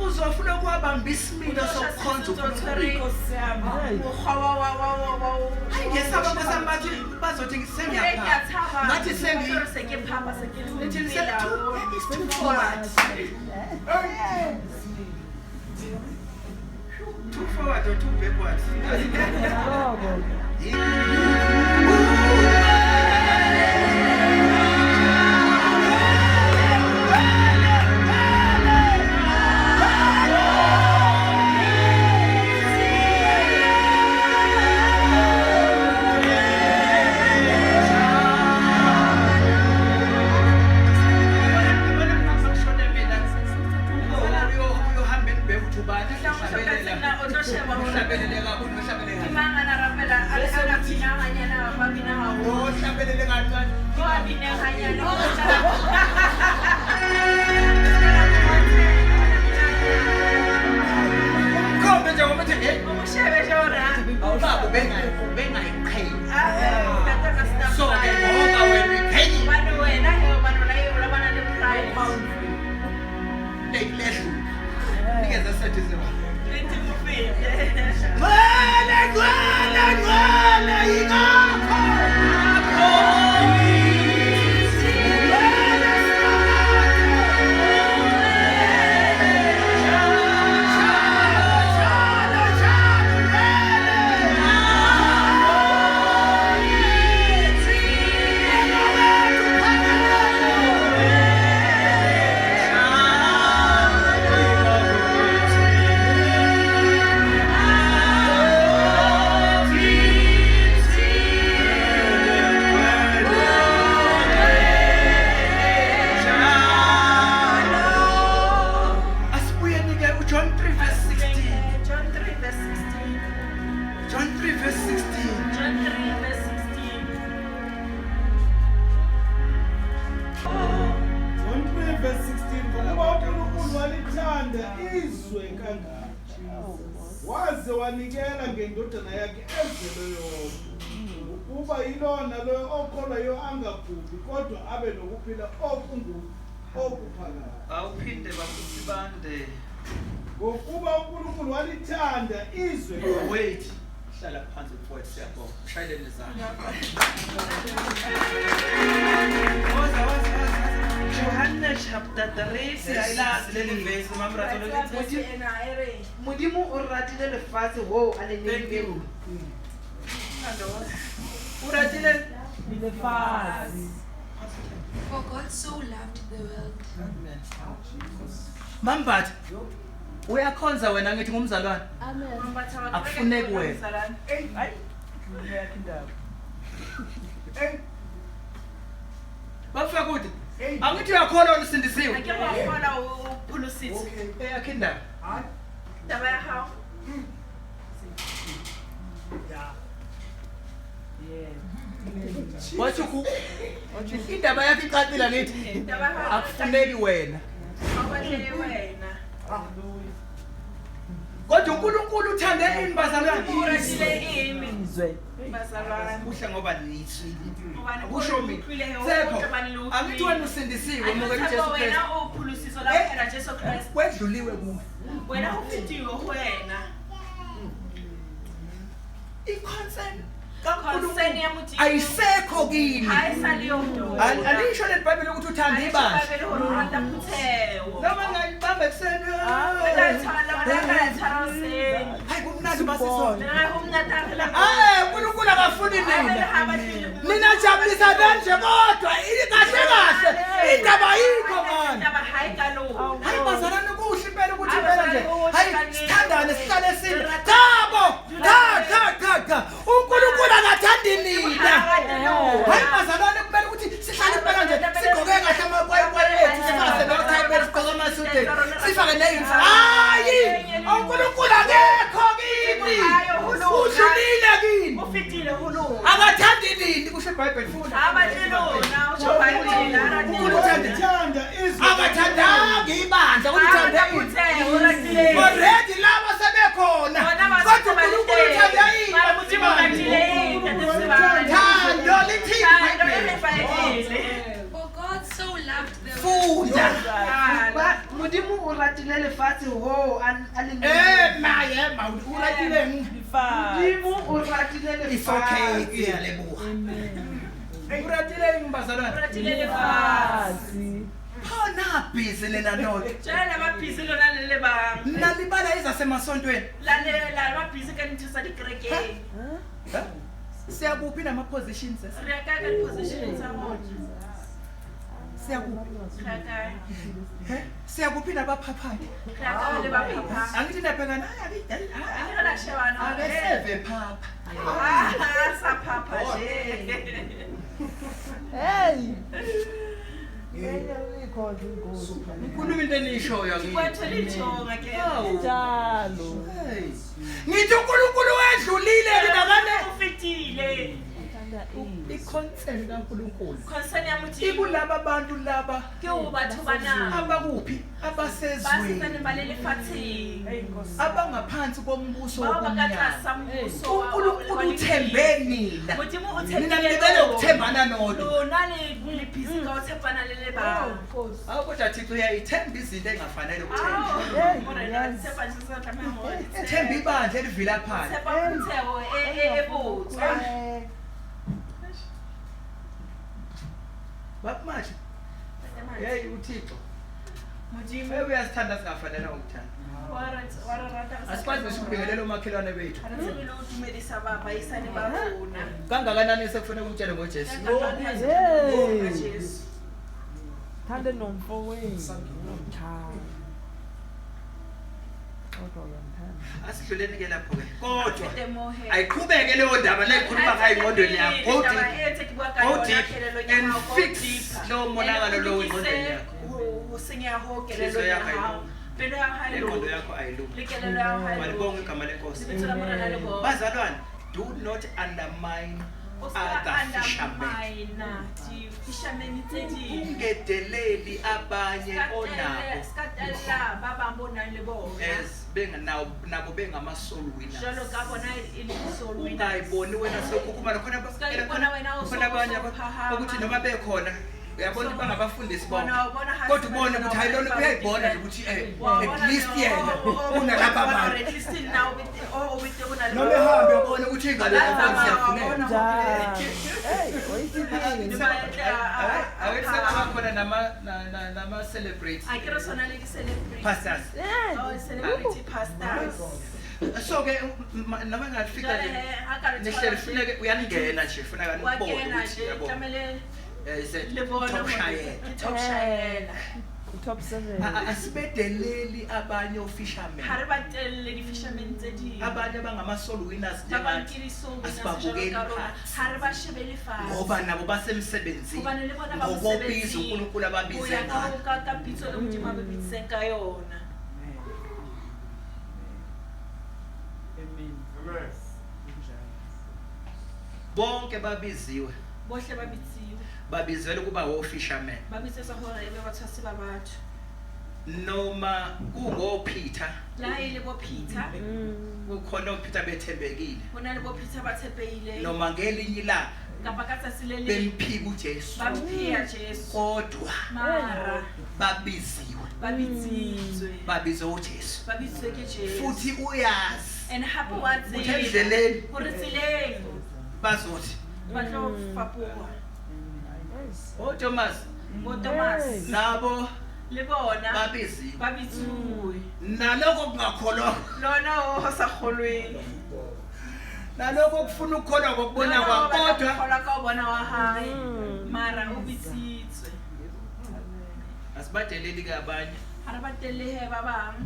uzofuna ukuwabamba isimilo sokukhonza uNkulunkulu. Hayi ngesaba bathi bazothi ngisengiyapha. Ngathi it's too forward. Too forward or too backward? waze wanikela ngendodana yakhe ezelweyo ukuba yilona lo okholwayo angabhubhi kodwa abe nokuphila okuphakade. Awuphinde bakusibande ngokuba uNkulunkulu walithanda izwe. Wait, hlala phansi mfowethu siyabonga. Shayeleni izandla. Johannes chapter 3 Modimo o ratile lefatshe wo a le neng o ratile lefatshe. For God so loved the world. Mambathi uyakhonza wena ngithi ngumzalwane. Amen. Akufuneki wena. Hayi. Bafika kude. Angithi uyakholwa usindisiwe. Ake wakhola uphulusisi. Eyakhinda. Taba ya hao. Wathi indaba yakhe iqaqila ngithi Taba hao. akufuneki wena. Awubaleke wena. Kodwa uNkulunkulu uthande ini bazalwane? Uratile imi. Bazalwane. Kuhle ngoba nithile. Ubani Kusho mina. Sepho. Angithi wena usindisiwe ngoba Jesu Kristu. Wena uphulusisa lapha Jesu Kristu. Wedluliwe kuwe. Wena ufitiwe wena. I-concern Concern yamuthi ayisekho kini. ayisaliyo nto. Alisho leBhayibheli ukuthi uthanda ibandla. Ayisho leBhayibheli uthanda kuthewo. Noma ngayibamba ekseni. Hayi kumnandi masisona. uNkulunkulu akafuni nina. Nina jabulisa kanje kodwa kahle kahle indaba ayikho manje. Hayi bazalwane kuhle impela ukuthi impela nje. Hayi sithandane sihlale sini. Thabo. Tha. uNkulunkulu akathandi nina. Hayi bazalwane kumele ukuthi sihlale impela nje sigqoke kahle amakwayikwayi ethu sifase noThayibeli sigqoke amasude. Sifake neyimfa. Hayi uNkulunkulu akekho kini. Udlulile kini. Ufitile uNkulunkulu. Akathandi nini kusho iBhayibheli futhi. Abathilona usho iBhayibheli uNkulunkulu Uthanda izwe. akathandanga ibandla uthanda ini. Already laba sebekhona. Kodwa uNkulunkulu uthanda ini. Thando lithini iBhayibheli. For God so loved the world. Funda. Modimo o ratile ratile lefatshe ho a le maye o ratileng Modimo o ratile it's okay lefatshe. ke ya leboga o ratileng bazalwane ratile lefatshe khona busy lena noto jana ba busy lona le le bang nna libala izasemasontweni la ba busy ka ntho tsa dikerekeng siyakuphi nama-positions re ya ka di position tsa bona siyakuphi ka siyakuphi nabaphaphathi ka le ba phapha angithi ndabhekana a la shebana akeseve phapha sa phapha je ngikhuluma into eniyishoyo kwathela ithonga ke ngithi unkulunkulu wedlulile nakane ufitile i-concern kankulunkulu concern ya modimo ikulaba bantu laba ke o batho bana abakuphi ba abasezweni setsane ba le lefatsheng abangaphansi kombuso ba ba ka wobumnyama tlasa mmuso wa- unkulunkulu uthembe nina modimo o nina tshepile nibele ukuthembana nodwa lona le busy ka o tshepana le le bang awu kodwa thixo uyayithemba izinto engafanele ukuthemba themba ibandla elivila phansi bakumahle yeyi uthixo uyasithanda singafanele ukuthanda asikwazi ngisho ukubingelela omakhelwane bethu kangakanani sekufanele umtshele ngojesu Thande nomfowethu nomthanda. Kodwa uyamthanda. asidluleni-ke lapho-ke kodwa ayiqhubeke leyo ndaba nayikhuluma ngayo engqondweni yakho go deep and fix lowo monakalo lowo engqondweni yakho lengqondo yakho ayilungi malibonge igama lenkosi bazalwane do not undermine other fishermen ungedeleli abanye onabo as nabo bengama-soul winners ungayiboni wena sekukhumana khona abanye ukuthi noma bekhona uyabona ukuthi bangabafundisi bona kodwa ubone ukuthi hayi lona uyayibona nje ukuthi at least yena unalapha abantu noma ehambe uyabona ukuthi ingalo yakho ziyafuneka awethisebakhona nama-celebrates pastors so-ke noma ngafika nje nihleli funeke uyaningena nje funeka nibone ukuthi yabona top shayela Top 7. asibedeleli abanye ofishermen abanye abangama-soul winners asibabukeli phansi ngoba nabo basemsebenzini ngokobiza unkulunkulu ababize ngayo bonke babiziwe bohle ba bitsiwe babizelwe ukuba ofishermen ba bitsetswa hore ebe batshwasi ba batho noma kungoPeter la ile bo Peter kukhona oPeter bethembekile bona le bo Peter ba tshepehile noma ngelinye ilanga kapa ka tsatsi le le bemphika uJesu ba mphiya Jesu kodwa mara babiziwe ba bitsitswe babizwe uJesu ba bitswe ke Jesu futhi uyazi and hapo wa ukuthi endleleni hore tsileng bazothi ba tlo fapoha oThomas bo Thomas nabo le bona babiziwe ba bitsuwe naloko kungakholwa lona ho sa kholweng naloko kufuna ukukholwa kokubona kwakodwa khola ka bona wa hae mara o bitsitswe asibadeleli ke abanye ha re batelehe ba bang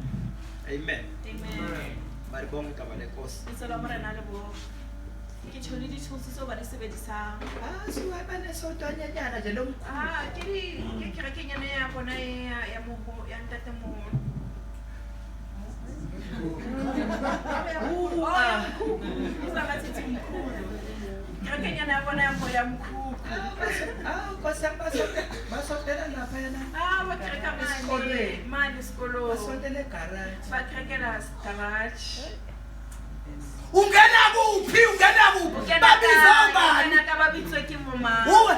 amen amen baribonge igama lenkosi itsela morena le bo ke tshole dithuso tseo ba di sebedisang siwabanesotwanyanyana nje ke kerekenyana ya bona ya ntate moholo izabathethi mkhulu kerekenyana ya bona ya mkhulu basondela lapha yena ba kereka mane esikolong basondela egaraji ba kerekela garage ungena kuphi babiza ubani ka ba bitswe ke moma uwe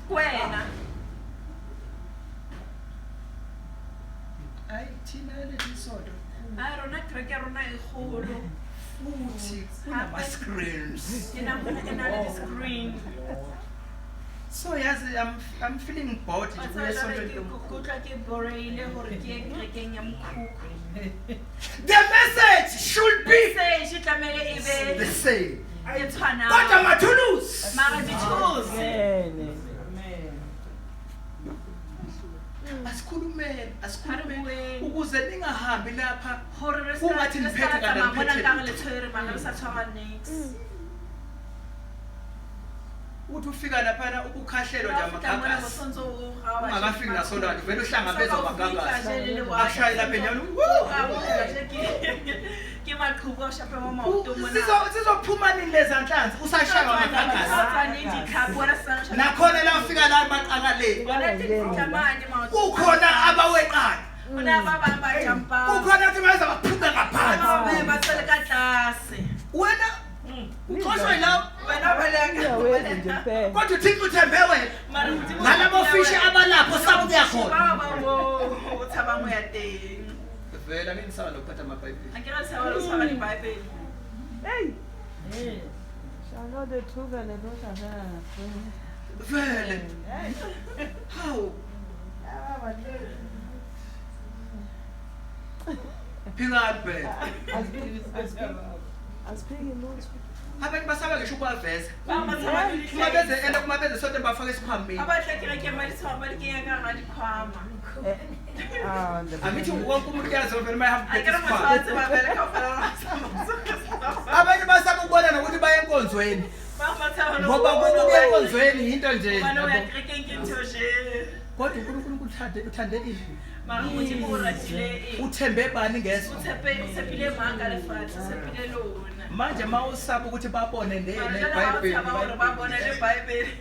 wena ayi thina lesisonto a rona kereke ya rona e kgolo futhi kunama-screens. screen So yazi I'm feeling bored to ke be utlwa ke boreile gore ke ye kerekeng ya mokhukhu The message should be message e tlamehile e the be same. e tshwanang Kodwa mathulusi. mara di-tools Asikhulumeni ukuze ningahambi lapha gore re Kungathi niphethe kanti tsamaya mona niphethe nkare lutho. le tshwere mara re sa tshwara nix uthi ufika laphana ukukhahlelwa nje amagagasi. ngosonto Ungakafiki nasonto vele uhlangabezwa amagagasi. ungagagasi Ashaye lapha enyani. ke maqhubu a shape mo maoto mona Sizophuma nini leza nhlanzi usashaya amagagasi. Nakhona la ufika la emaqakaleni. Kukhona abaweqayo. Kukhona athi baza baphuka ngaphansi. Wena uxoshwe la Uyawezi nje phela. kodwa uthixo uthembe wena. Nalabo fishi abalapho sabu kuyakhona. Vela mina ngisaba nokuphatha amabhayibheli. Hey. Shano de thuka le dosha sana. Vele. Hawu. Phingani phela. Asiphingi lutho. Abantu basaba ngisho ukwaveza. Uma beze sonto bafaka isikhwameni. Amithi wonke umuntu uyazovela mayahamba isikhwama. Abanye basaba ukubona nokuthi baye enkonzweni. Ngoba ukuya enkonzweni into nje. Kodwa uNkulunkulu uthande ini. Uthembe bani ngeso? Manje mawusaba ukuthi babone neBhayibheli.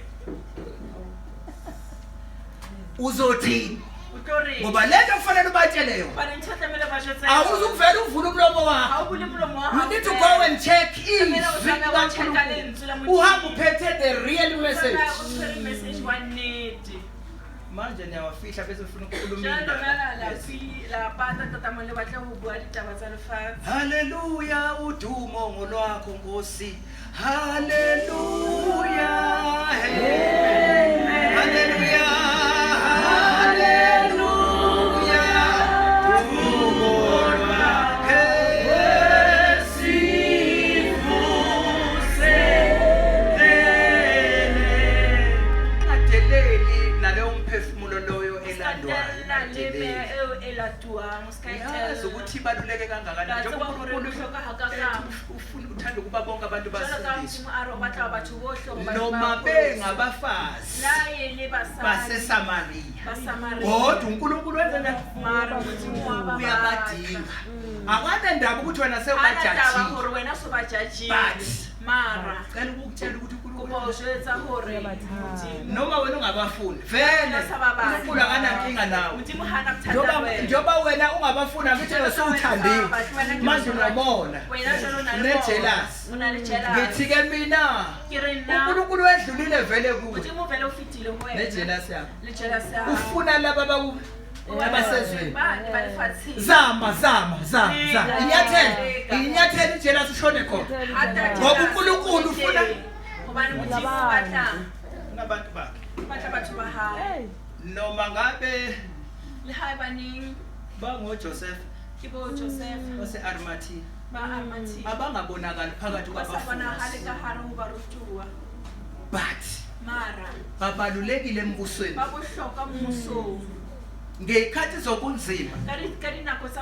Uzothini? Ngoba lento kufanele ubatshele yona. Awuzukuvela uvule umlomo wakho. You need to go and check izwi likaNkulunkulu. Uhamba uphethe the real message. Manje niyawafihla bese ufuna ukukhuluma. Hallelujah udumo ngolwakho Nkosi. Hallelujah. Hallelujah. Yazi ukuthi ibaluleke kangakanani njengoba uNkulunkulu uthanda ukuba bonke abantu basindiswe noma bengabafazi baseSamariya kodwa uNkulunkulu wenza uyabadinga akwanendaba ukuthi wena sewubajajiwe mara cela ukutshela ukuthi noma wena ungabafuni vele uNkulunkulu akanankinga nawe njoba wena ungabafuni ngithi usuthandiwe manje unabona unejealous ngithi ke mina uNkulunkulu wedlulile vele kuwe nejealous yakho ufuna laba abasezweni zama inyathelo ijealous ushone khona ngoba uNkulunkulu ufuna nabantu bakhe noma ngabe bangoJoseph base-Arimathea abangabonakali phakathi kwabafundi but babalulekile embusweni ngekhathi zobunzima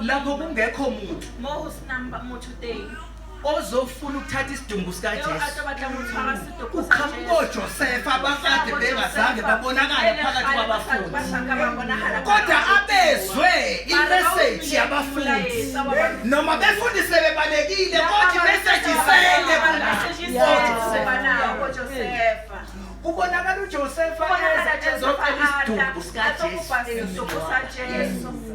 lapho kungekho muntu ozofuna ukuthatha isidumbu sikaJesu uqhamuko Joseph abakade bengazange babonakala phakathi kwabafundi kodwa abezwe imessage yabafundi noma befundise bebalekile kodwa imessage isele kubonakala uJoseph ezocela isidumbu sikaJesu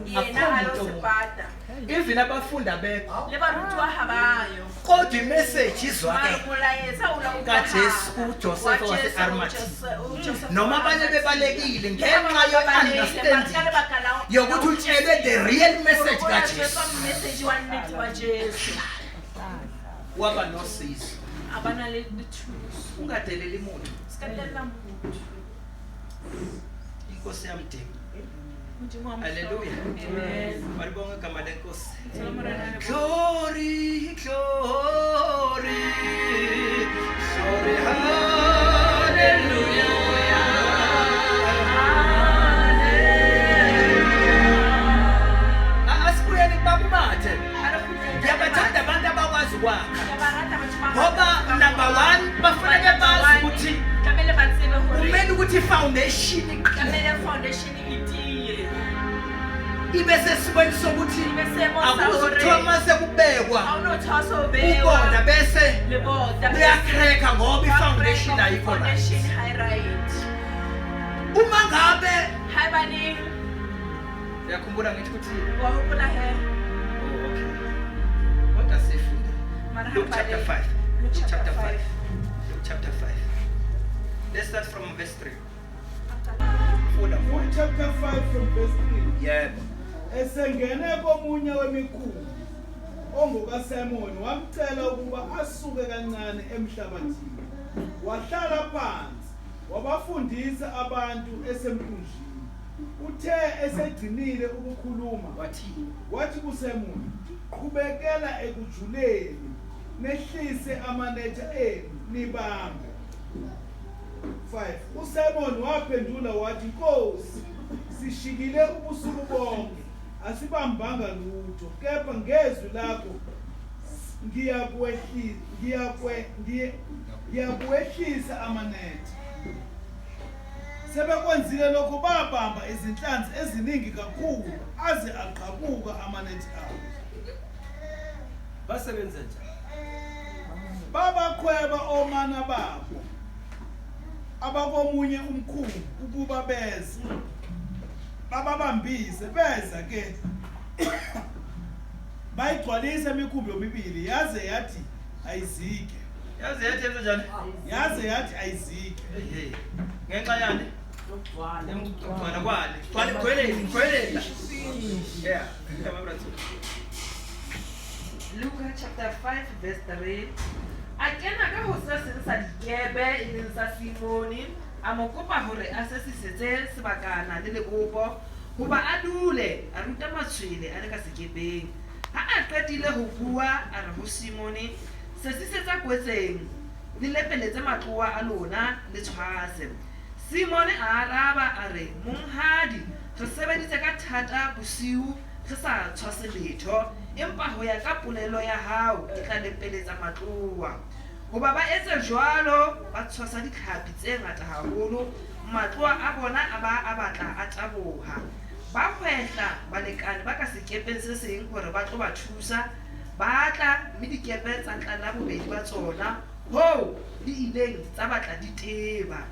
yena ayosipata even abafundi abekho le barutwa ha bayo kodwa imessage izwake molaetsa o la kaJesu uJoseph wase-Arimathea noma abanye bebalekile ngenxa yo-understanding yokuthi utshelwe the real message kaJesu message wa nnete wa Jesu waba nosizo abana le dithuso ungadeleli muntu sikatelela muntu inkosi yamdinga Modimo wa Hallelujah. Amen. Maribonga kama lenkosi. Glory. Glory, glory, glory, hallelujah. Asikuyeni babumathe. Ngiyabathanda abantu abakwazi ukwakha. Ngoba number 1 bafanele bazi ukuthi kumele ukuthi foundation iqine. Ibe sesimweni sokuthi akuzokuthiwa mase kubekwa ubona bese uyakreka ngoba ifoundation ayikho right. Uma ngabe uyakhumbula ngithi ukuthi okay kodwa sifunda Luke chapter 5 Luke chapter 5 let's start from verse 3 Luke chapter 5 from verse 3. yebo Esengene komunye wemikhulu ongokaSimoni wamcela ukuba asuke kancane emhlabathini. Wahlala phansi wabafundisa abantu esemkhunjini. Uthe esegcinile ukukhuluma wathi kuSimoni, qhubekela ekujuleni nehlise amanetha enu nibambe. 5 uSimoni waphendula wathi, Nkosi, sishikile ubusuku bonke asibambanga lutho, kepha ngezwi lakho ngiyakwehlisa amanetha. Sebekwenzile lokho babamba izinhlanzi eziningi kakhulu aze aqhabuka amanetha abo. Basebenza njani? Babakhweba omana babo abakomunye umkhulu ukuba beze bababambise beza ke bayigcwalisa imikhumbi yomibili yaze yathi ayizike yaze yathi ayizike ngenxa yani ukugcwala kwale gweleni yeah Luke chapter 5 verse 3. Akena ka ho se sa dikebe e leng sa Simoni a mo kopa hore a se sisetse sebakana le lekopo hoba a dule a ruta matshwele a le ka sekepeng. Ha a qetile ho bua a re ho Simoni, se sisetsa kwetseng le lepeletse matloa a lona le tshwase. Simoni a araba a re, monghadi, re sebeditse ka thata bosiu re sa tshwase letho, empa ho ya ka polelo ya hao ke tla lepeletsa matloa. Hoba ba etse jwalo ba tshwasa ditlhapi tse ngata haholo, matloa a bona a ba a batla a taboha. Ba hwehla balekane ba ka sekepeng se seng hore ba tlo ba thusa, ba tla mme dikepe tsa tlala bobedi ba tsona ho di ileng tsa batla diteba.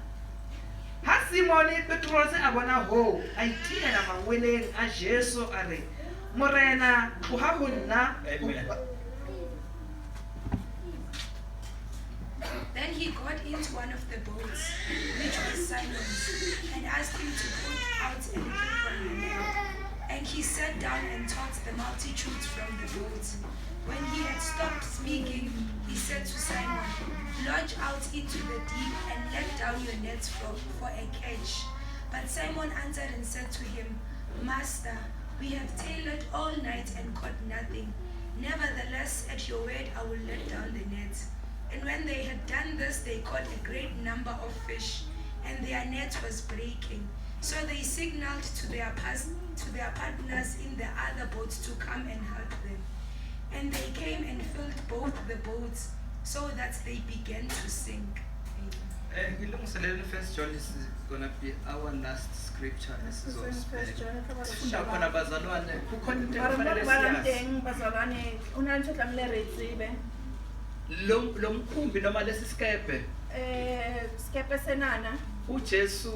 Ha Simone Petrus a bona ho a itirela mangweleng a Jesu a re, Morena tloha ho nna. Then he got into one of the boats, which was Simon's, and asked him to put out a little from the land. And he sat down and taught the multitudes from the boat. When he had stopped speaking, he said to Simon, Launch out into the deep and let down your nets for a catch. But Simon answered and said to him, Master, we have toiled all night and caught nothing. Nevertheless, at your word I will let down the nets. And when they had done this, they caught a great number of fish, and their net was breaking. So they signaled to their partners in the other boat to come and help them. And they came and filled both the boats, so that they began to sink. First John is gonna be our last scripture. Lo mkhumbi noma lesi sikepe sikepe senana uJesu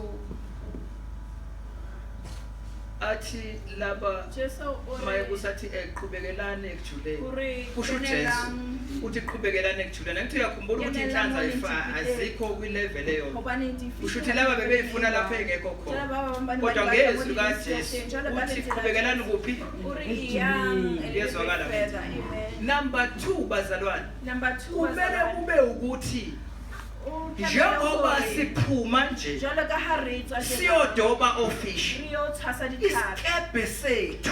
athi laba maye kusathi eqhubekelane ekujuleni kusho uJesu uthi qhubekelane ekujuleni ngithi uyakhumbula ukuthi inhlanza azikho kwilevel eyodwa kusho ukuthi laba bebeyifuna lapha engekho khona kodwa ngezwi kaJesu uthi qhubekelane kuphi yezwakala number 2 bazalwane kumele kube ukuthi njengoba siphuma nje siyodoba ofish isikepe sethu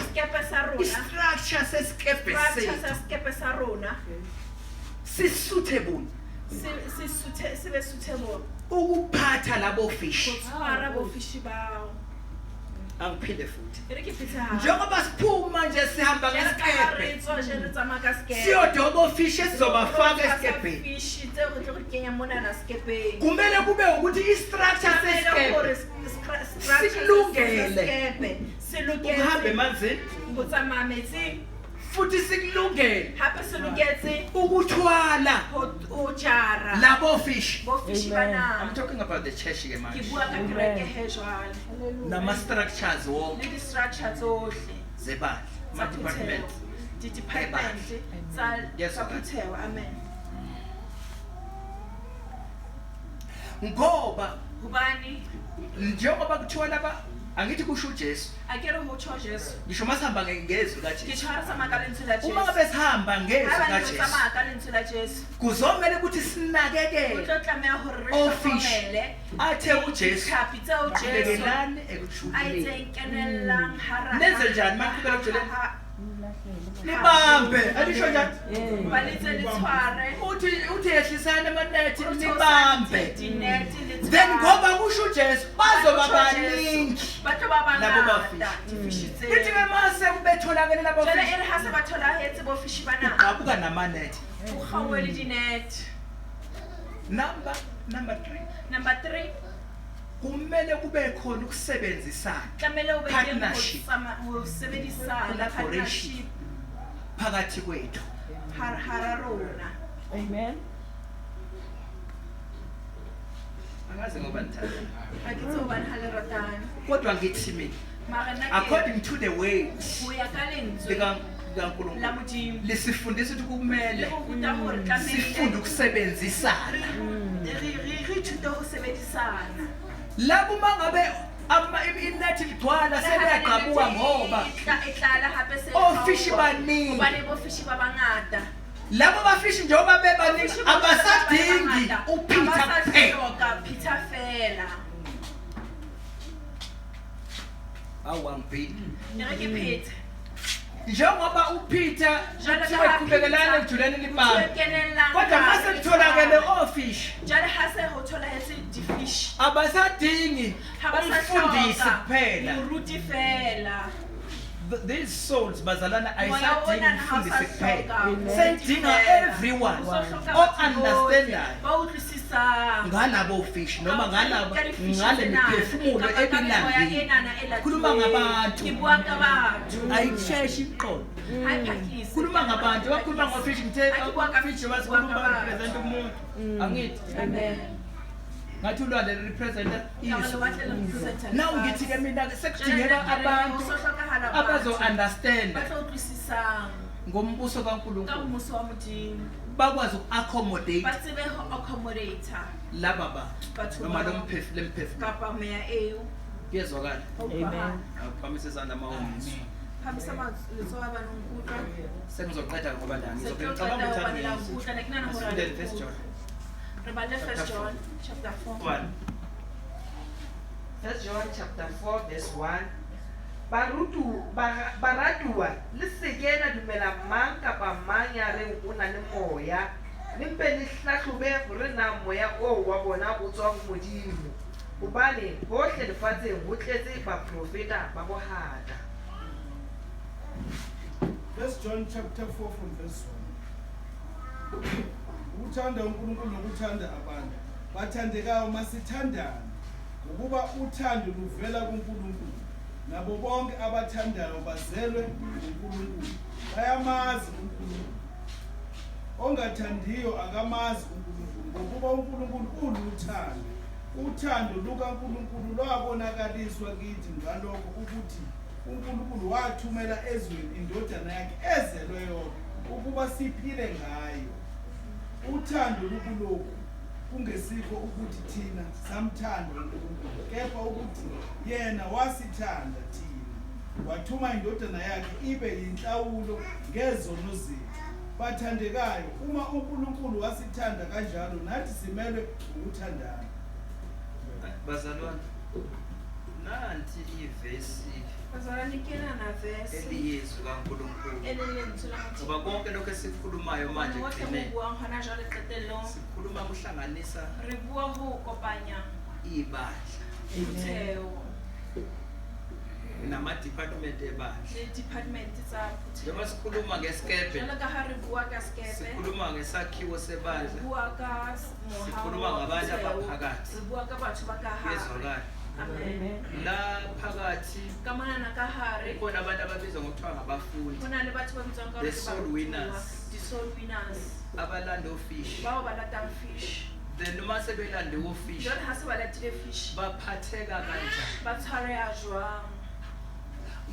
istructure sesikepe sarona sisuitable ukuphatha labo fish angiphinde futhi njengoba siphuma nje sihamba ngesikepe siyodoba ofish esizobafaka esikepeni kumele kube ukuthi istructure sesikepe sikulungele uhambe emanzini futhi sikulungele ukuthwala labo fish. I'm talking about the church ke manje nama structures wonke zebandla ma department zaphuthewa amen ngoba ubani njengoba kuthiwa laba angithi kusho uJesu akero hotsho Jesu ngisho masihamba ngezwi kaJesu uma ngabe sihamba ngezwi kaJesu kuzomela ukuthi sinakekele ofish athe uJesu qhubekelane ekuthuleni nenze njani maqhubela ekujuleni nibambe alisho njani balithe lithware uthi yehlisana amanethi nibambe then ngoba kusho uJesu bazoba baningi labo bafika ithi mase kubetholakala labo fish qabuka namanethi ukhawela inet number 3 kumele kube khona ukusebenzisana partnership phakathi kwethu hararona amen angazi ngoba nithanda akithoba nihaleratana kodwa ngithi mina according to the words likaNkulunkulu lisifundisa ukuthi kumele sifunde ukusebenzisana labo mangabe inethi ligcwala sebeyaqhabuka ngoba ofishi baningi labo bafishi njengoba bebaningi abasadingi Peter fela awangibhili njengoba uPeter uqhubekelana ekujuleni libamba kodwa mase litholakele ofish njalo hase hothola fish abasadingi umfundisi kuphela uruti fela these souls bazalana ayisadingi umfundisi kuphela sedinga everyone understandayo ngalabo fish noma ngale miphefumulo ebilangile khuluma ngabantu ayisheshi iqondo khuluma ngabantu wakhuluma ngofish ngithe fish basikhuluma represent umuntu angithi amen ngathi ulwandle representer izwi now ngithi ke mina sekudingeka abantu abazo understand ngombuso kaNkulunkulu bakwazi uku-accommodate laba bantu noma lemphefumulo kapa meya eyo kuyezwakala amen awuphamise izandla mawumiswa phamisa amanzi litsoba nonkutwa sengizoqeda ngoba la ngizocabanga ukuthi First John chapter 4 First John chapter 4 verse 1 Baratua le seke la dumela mang kapa mang ya reng o na le moya le mpe le hlahlube hore na moya o wa bona o tswa go Modimo hobane hohle lefatsheng ho tletse ba profeta ba bohata. First John chapter 4 from verse 1 Uthanda uNkulunkulu nokuthanda abantu bathandekayo masithandana ukuba uthando luvela kuNkulunkulu nabo bonke abathandayo bazelwe nguNkulunkulu bayamazi uNkulunkulu ongathandiyo akamazi uNkulunkulu ngokuba uNkulunkulu uluthando uthando lukaNkulunkulu lwabonakaliswa kithi ngalokho ukuthi uNkulunkulu wathumela ezweni indodana yakhe ezelwe yodwa ukuba siphile ngayo. Uthando lukulokhu kungesikho ukuthi thina samthanda uNkulunkulu, kepha ukuthi yena wasithanda thina wathuma indodana yakhe ibe yinhlawulo ngezono zethu. Bathandekayo, uma uNkulunkulu wasithanda kanjalo, nathi simelwe ukuthandana. Bazalwane, nanti ivesi bazalwane kena na verse eliyezwi kaNkulunkulu. elilenzela Ngoba konke lokho esikhulumayo manje kugcine hona jwale qetellong sikhuluma ukuhlanganisa re bua ho kopanya ibandla Motheo nama-department ebandla. le department tsa Njengoba Motheo. sikhuluma ngesikepe, Jwalo ka ha re bua ka skepe, sikhuluma ngesakhiwo re sebandla, bua ka sikhuluma mohao wa ngabantu Motheo, abaphakathi re bua ka batho ba ka hare. bezwakala. Amen. La phakathi Ka monana ka hare kukhona abantu ababizwa ngokuthiwa ngabafundi, ho na le batho ba bitswang ka The hore ke soul barutwa, winners. the soul winners, abalanda ofishi. bao ba latang fish. Then noma sebelanda ofishi Jwale ha se ba latile fish, baphatheka kanjani? ba tshwareha jwang?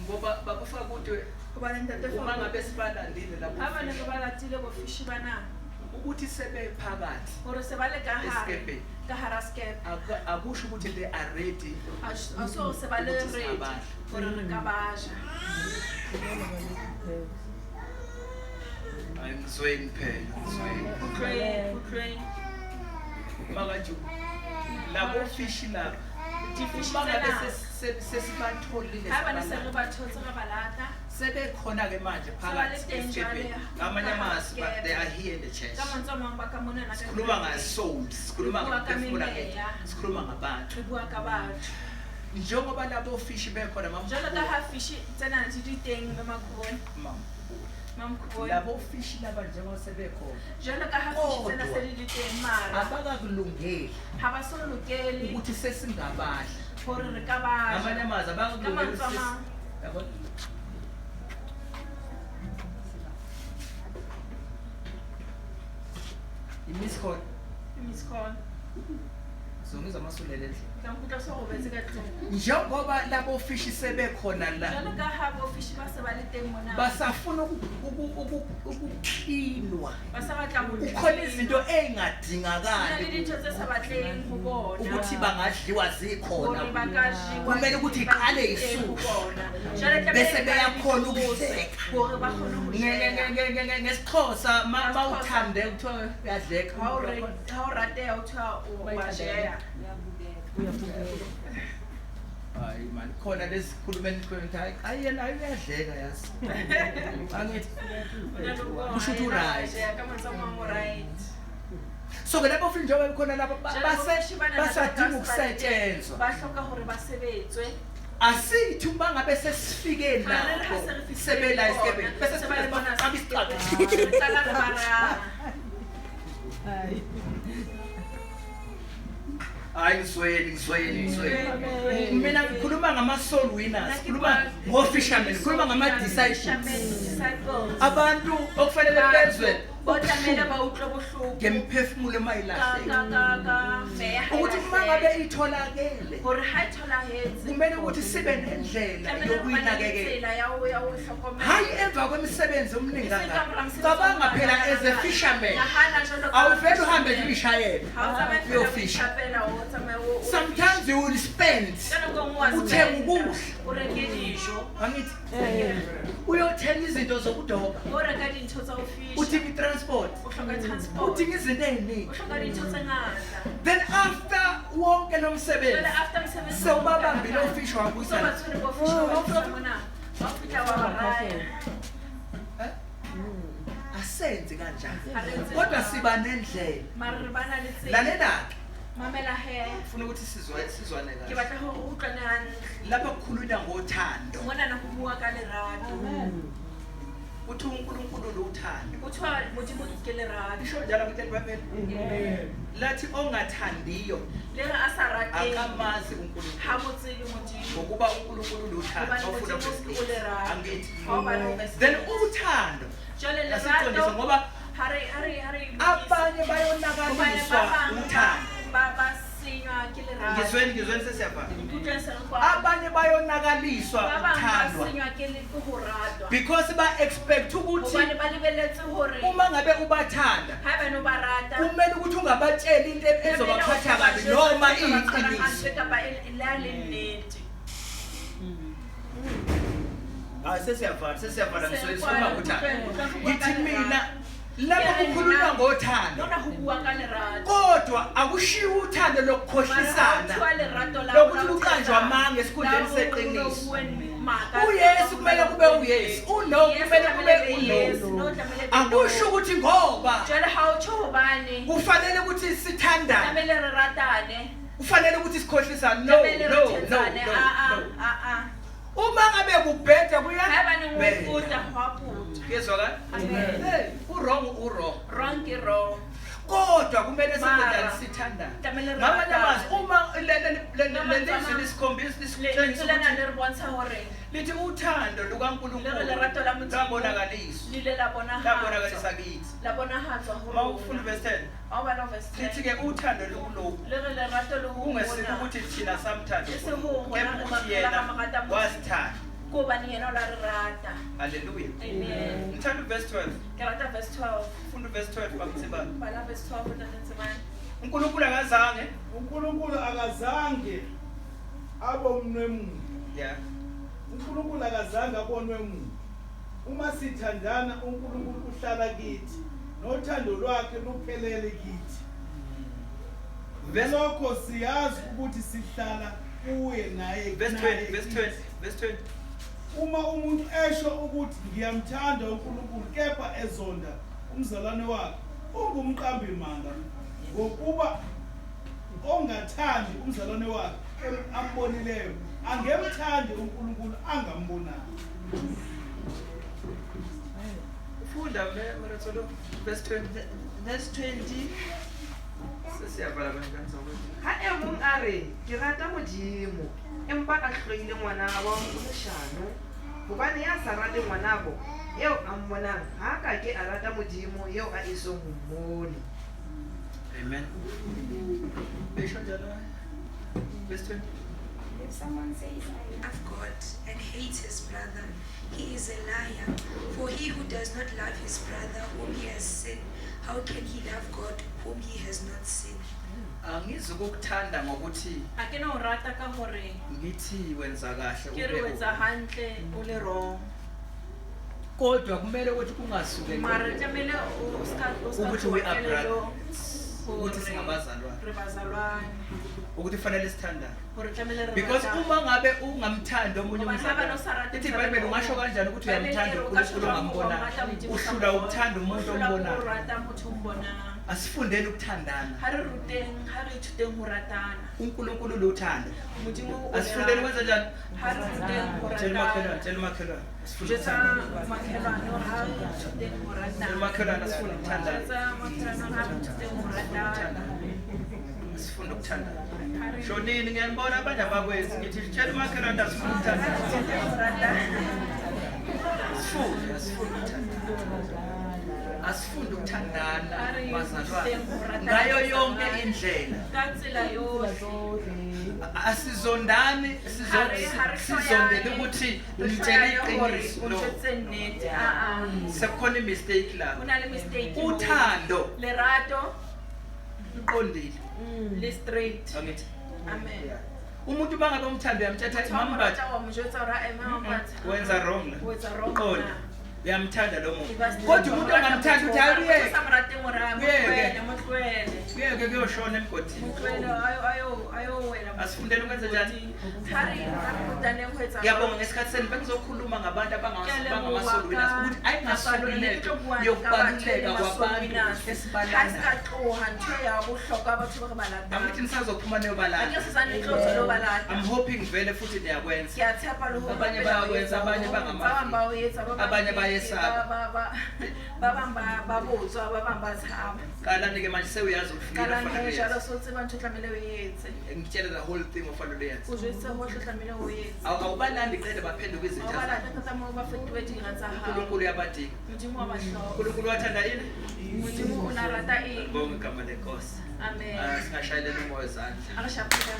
Ngoba bakufaka ukuthi Hobane ntate uma Fako, ngabe sibalandile ha ba ne lapho ba latile bo fish bana, ukuthi sebephakathi hore se ba le ka hare, esikepeni, ka hara skepe, akusho ukuthi they are ready. ha so se ba le Ukuthi ready singabadla. hore re ka baja. Ngizweni phela, ngizweni. Utlweng. Makathi labo fishi labo Di-fish uma ngabe tsena, sesibatholile ha ba ne se re sibalanda, ba thotse re ba lata, sebekhona ke manje phakathi Sebale teng esikepeni. jwale, Ngamanye amazwi sikepe. they are here in the church. ka mantswe a mang ba ka monana ka Sikhuluma kereke. nga-souls, sikhuluma Re bua ka ngaphefumula meya. sikhuluma ngabantu. Re bua ka batho. Njengoba labo fishi bekhona Jwalo ka ha fish tsena di di teng mo makhubong, mamkhubong. labo fishi laba njengoba sebekhona Jwalo ka ha fish tsena se di di teng mara, abakakulungeli ha ba so lokele ukuthi sesingabadla. hore re ka Ngamanye baja. amazwi Ka abakakulungeli mantswe a ukuthi mang, yabona? I-miss call miss call. zonke amasulele endlini. Tla nkutlwa se robetse ka tlung. Njengoba labo fishi sebekhona la Jwalo ka ha bo fish ba se ba le teng mona, basafuna ukuklinwa, ba sa batla ho kukhona izinto Hona le ey'ngadingakali dintho tse sa batleng ho bona, ukuthi bangadliwa hore zikhona. ba ka jewa Kumele ukuthi ba iqale teng isuku. ho bona. Jwale tlamehile Bese ba beyakhona di tlose, ukudleka. hore ba kgone ho jeha. ngesixhosa mawuthande kuthiwa uyadleka. Ha o rateha o thwa o wa jeha. Hayi man, khona lezi khulumeni khona hayi yena uyadleka yazi. Angithi kusho ukuthi right. Ka mantswe a mang o right. So ke labo fundi njengoba bekhona labo Jwale bo fish bana basadinga ba se ba le teng, ukusetshenzwa. ba hloka hore ba sebetswe. Asithi uma ngabe sesifike lapho sebela isikebeni bese sibale bona Re qala re ba raha. hayi ngizweni mina ngikhuluma ngama-soul winners, ngikhuluma ngo-fishermen, ngikhuluma ngama-disciples, abantu okufanele bezwe Botlamehile ba utlwe bohloko ngemphefumulo emayilahleki ka meya ha ukuthi uma ngabe itholakele hore ha e tholahetse kumele ukuthi sibe nendlela tlamehile re bane le yokuyinakekela, tsela ya ho hlokomela. hayi emva kwemisebenzi omningi Eseng ka mora kangaka. mosebetsi Cabanga o phela mongata as a kangaka. fisherman Nahana jwalo ka awuvele uhambe fisherman. nje uyishayele Ha o tsamaye feela o uyofisha. ihlapela, o tsamaye o- o- Sometimes you will spend Ka nako e nngwe wa uthenga spenda, ukudla, o reke dijo, angithi uyothenga izinto zokudoba, o reka dintho tsa ho fisha, udinga i-transport, o hloka transport, udinga izinto o ey'ningi. hloka dintho tse ngata. Then after wonke lo Jwale msebenzi after mosebetsi o sewubabambile mongata, ofishi so ba wabuyisana, tshwere bo fish ba isa mona, ba fihla wa ba raya. asenzi kanjani Ha re etse kodwa jwalo. siba nendlela. Mara re bana le tsela. Lalela-ke, Mamela he, ufuna ukuthi sizwane ke kahle. batla hore o utlwane hantle. Lapha kukhulunywa ngothando, Mona na ho bua ka lerato. uthi uNkulunkulu uthando. Kuthiwa Modimo ke lerato. Lisho njalo ngithe bamele lathi ongathandiyo Le re a sa rateng, akamazi ha uNkulunkulu, mo tsebe Modimo. ngokuba uNkulunkulu uthando Hobane ofuna Modimo o ukusikhipha. lerato. Angithi Ha o bane o ka se- then uthando Jwale yasiqondisa lerato, ngoba ha re abanye bayonakaliswa Hobane ba bang uthando. ba senywa ke lerato. ngizweni sesiyavala. Abanye bayonakaliswa ukuthandwa because ba expect ukuthi uma ngabe ubathanda kumele ukuthi ungabatsheli into ezobaphatha kabi noma iyiqiniso. Sesiyavala ngisoma ukuthanda. Ngithi mina lapho kukhulunywa ngothando kodwa akushiwo uthando lokukhohlisana lokuthi uqanjwa amanga esikhundleni seqiniso. uYesu kumele kube uYesu, uNo kumele kube uNo. Akusho ukuthi ngoba kufanele ukuthi sithandane, kufanele ukuthi sikhohlisane. No. Uma ngabe kubheda kuyabheda. Wrong. Kodwa kumele senze sithandane. Ngamanye amazwi uma lelizwi lisikhombisa lithi uthando lukaNkulunkulu labonakalisa kithi. Mawufunda verse 10 lithi ke uthando lukulokhu kungesiko ukuthi thina samthanda kepha ukuthi yena wasithanda. Hallelujah. Amen. Ngithanda verse 12. Verse 12. Funda verse 12 bakuthibani. Verse 12 uNkulunkulu akazange abonwe muntu. Yeah. uNkulunkulu akazange abonwe muntu. Uma sithandana uNkulunkulu uhlala kithi nothando lwakhe luphelele kithi. Lokho siyazi ukuthi sihlala kuye naye. Verse 20. Uma umuntu esho ukuthi ngiyamthanda uNkulunkulu kepha ezonda umzalwane wakhe ungumqambi manga, ngokuba ongathandi umzalwane wakhe ambonileyo angemthandi uNkulunkulu angambonayo. Funda maratholo verse 20. Sesiyavala bantwana. Ha e mong a re ke rata Modimo empa a hloile ngwana wa moshano hobane ya sa rate ngwanabo eo a mmonang ha ka ke a rata Modimo eo a esong mmone. Amen. Verse 20. If someone says, I love God and hates his brother, he is a liar. For he who does not love his brother whom he has sinned, how can he love God whom he has not sinned? Angizukukuthanda ngokuthi ngithi wenza kahle ube wrong. Kodwa kumele ukuthi kungasuke ukuthi we are brothers, ukuthi singabazalwane, ukuthi fanele sithandane. Because uma ngabe ungamthandi omunye umzalwane, ithi iBhayibheli ungasho kanjani ukuthi uyamthanda uNkulunkulu ongambona uhlula ukuthanda umuntu ombonayo? Asifundeni ukuthandana. uNkulunkulu luthando. Asifundeni kwenza njani? Tell makhelwane. Asifunda ukuthandana. Asifunda ukuthandana. Shonini ngiyabona abanye abakwenzi ngithi tshela umakhelwane asifunda ukuthandana. Asifunda ukuthandana bazalwane ngayo yonke indlela. Asizondani sizondele ukuthi ngitshela iqiniso. Sekukhona mistake la. Uthando lerato uqondile le straight. Angithi Amen. umuntu bangabe umthando yamthatha imambathi wenza wrong la. Uqonda uyamthanda lo muntu kodwa umuntu angamthanda uthi ayiyeke kuyoshona emgodini. Asifundeni ukwenza njani? Ngiyabonga ngesikhathi senu bengizokhuluma ngabantu abangamasoli ukuthi ayingasoli lento yokubaluleka kwabantu esibalana. Angithi nisazophuma neyobalana. I'm hoping vele futhi niyakwenza. Abanye bayakwenza, abanye bangamafi, abanye bayesaba. Kalani ke manje sewuyazi ufikile Ka la fanele nne, jalo yenze. so tseba ntho tlamehile o e etse. Ngitshela the whole thing ofanele yenze. O jwetse hohle tlamehile o e etse. Awubalandi qede baphenduka Ha izitha ba zakho. lata ka mo ba fetohe dira tsa hao. uNkulunkulu uyabadinga. Modimo wa ba hloka. uNkulunkulu wathanda yini? Modimo o na rata eng? Ngibonge igama lenkosi. Amen. Singashayeleni umoya ezandla. A re shapile.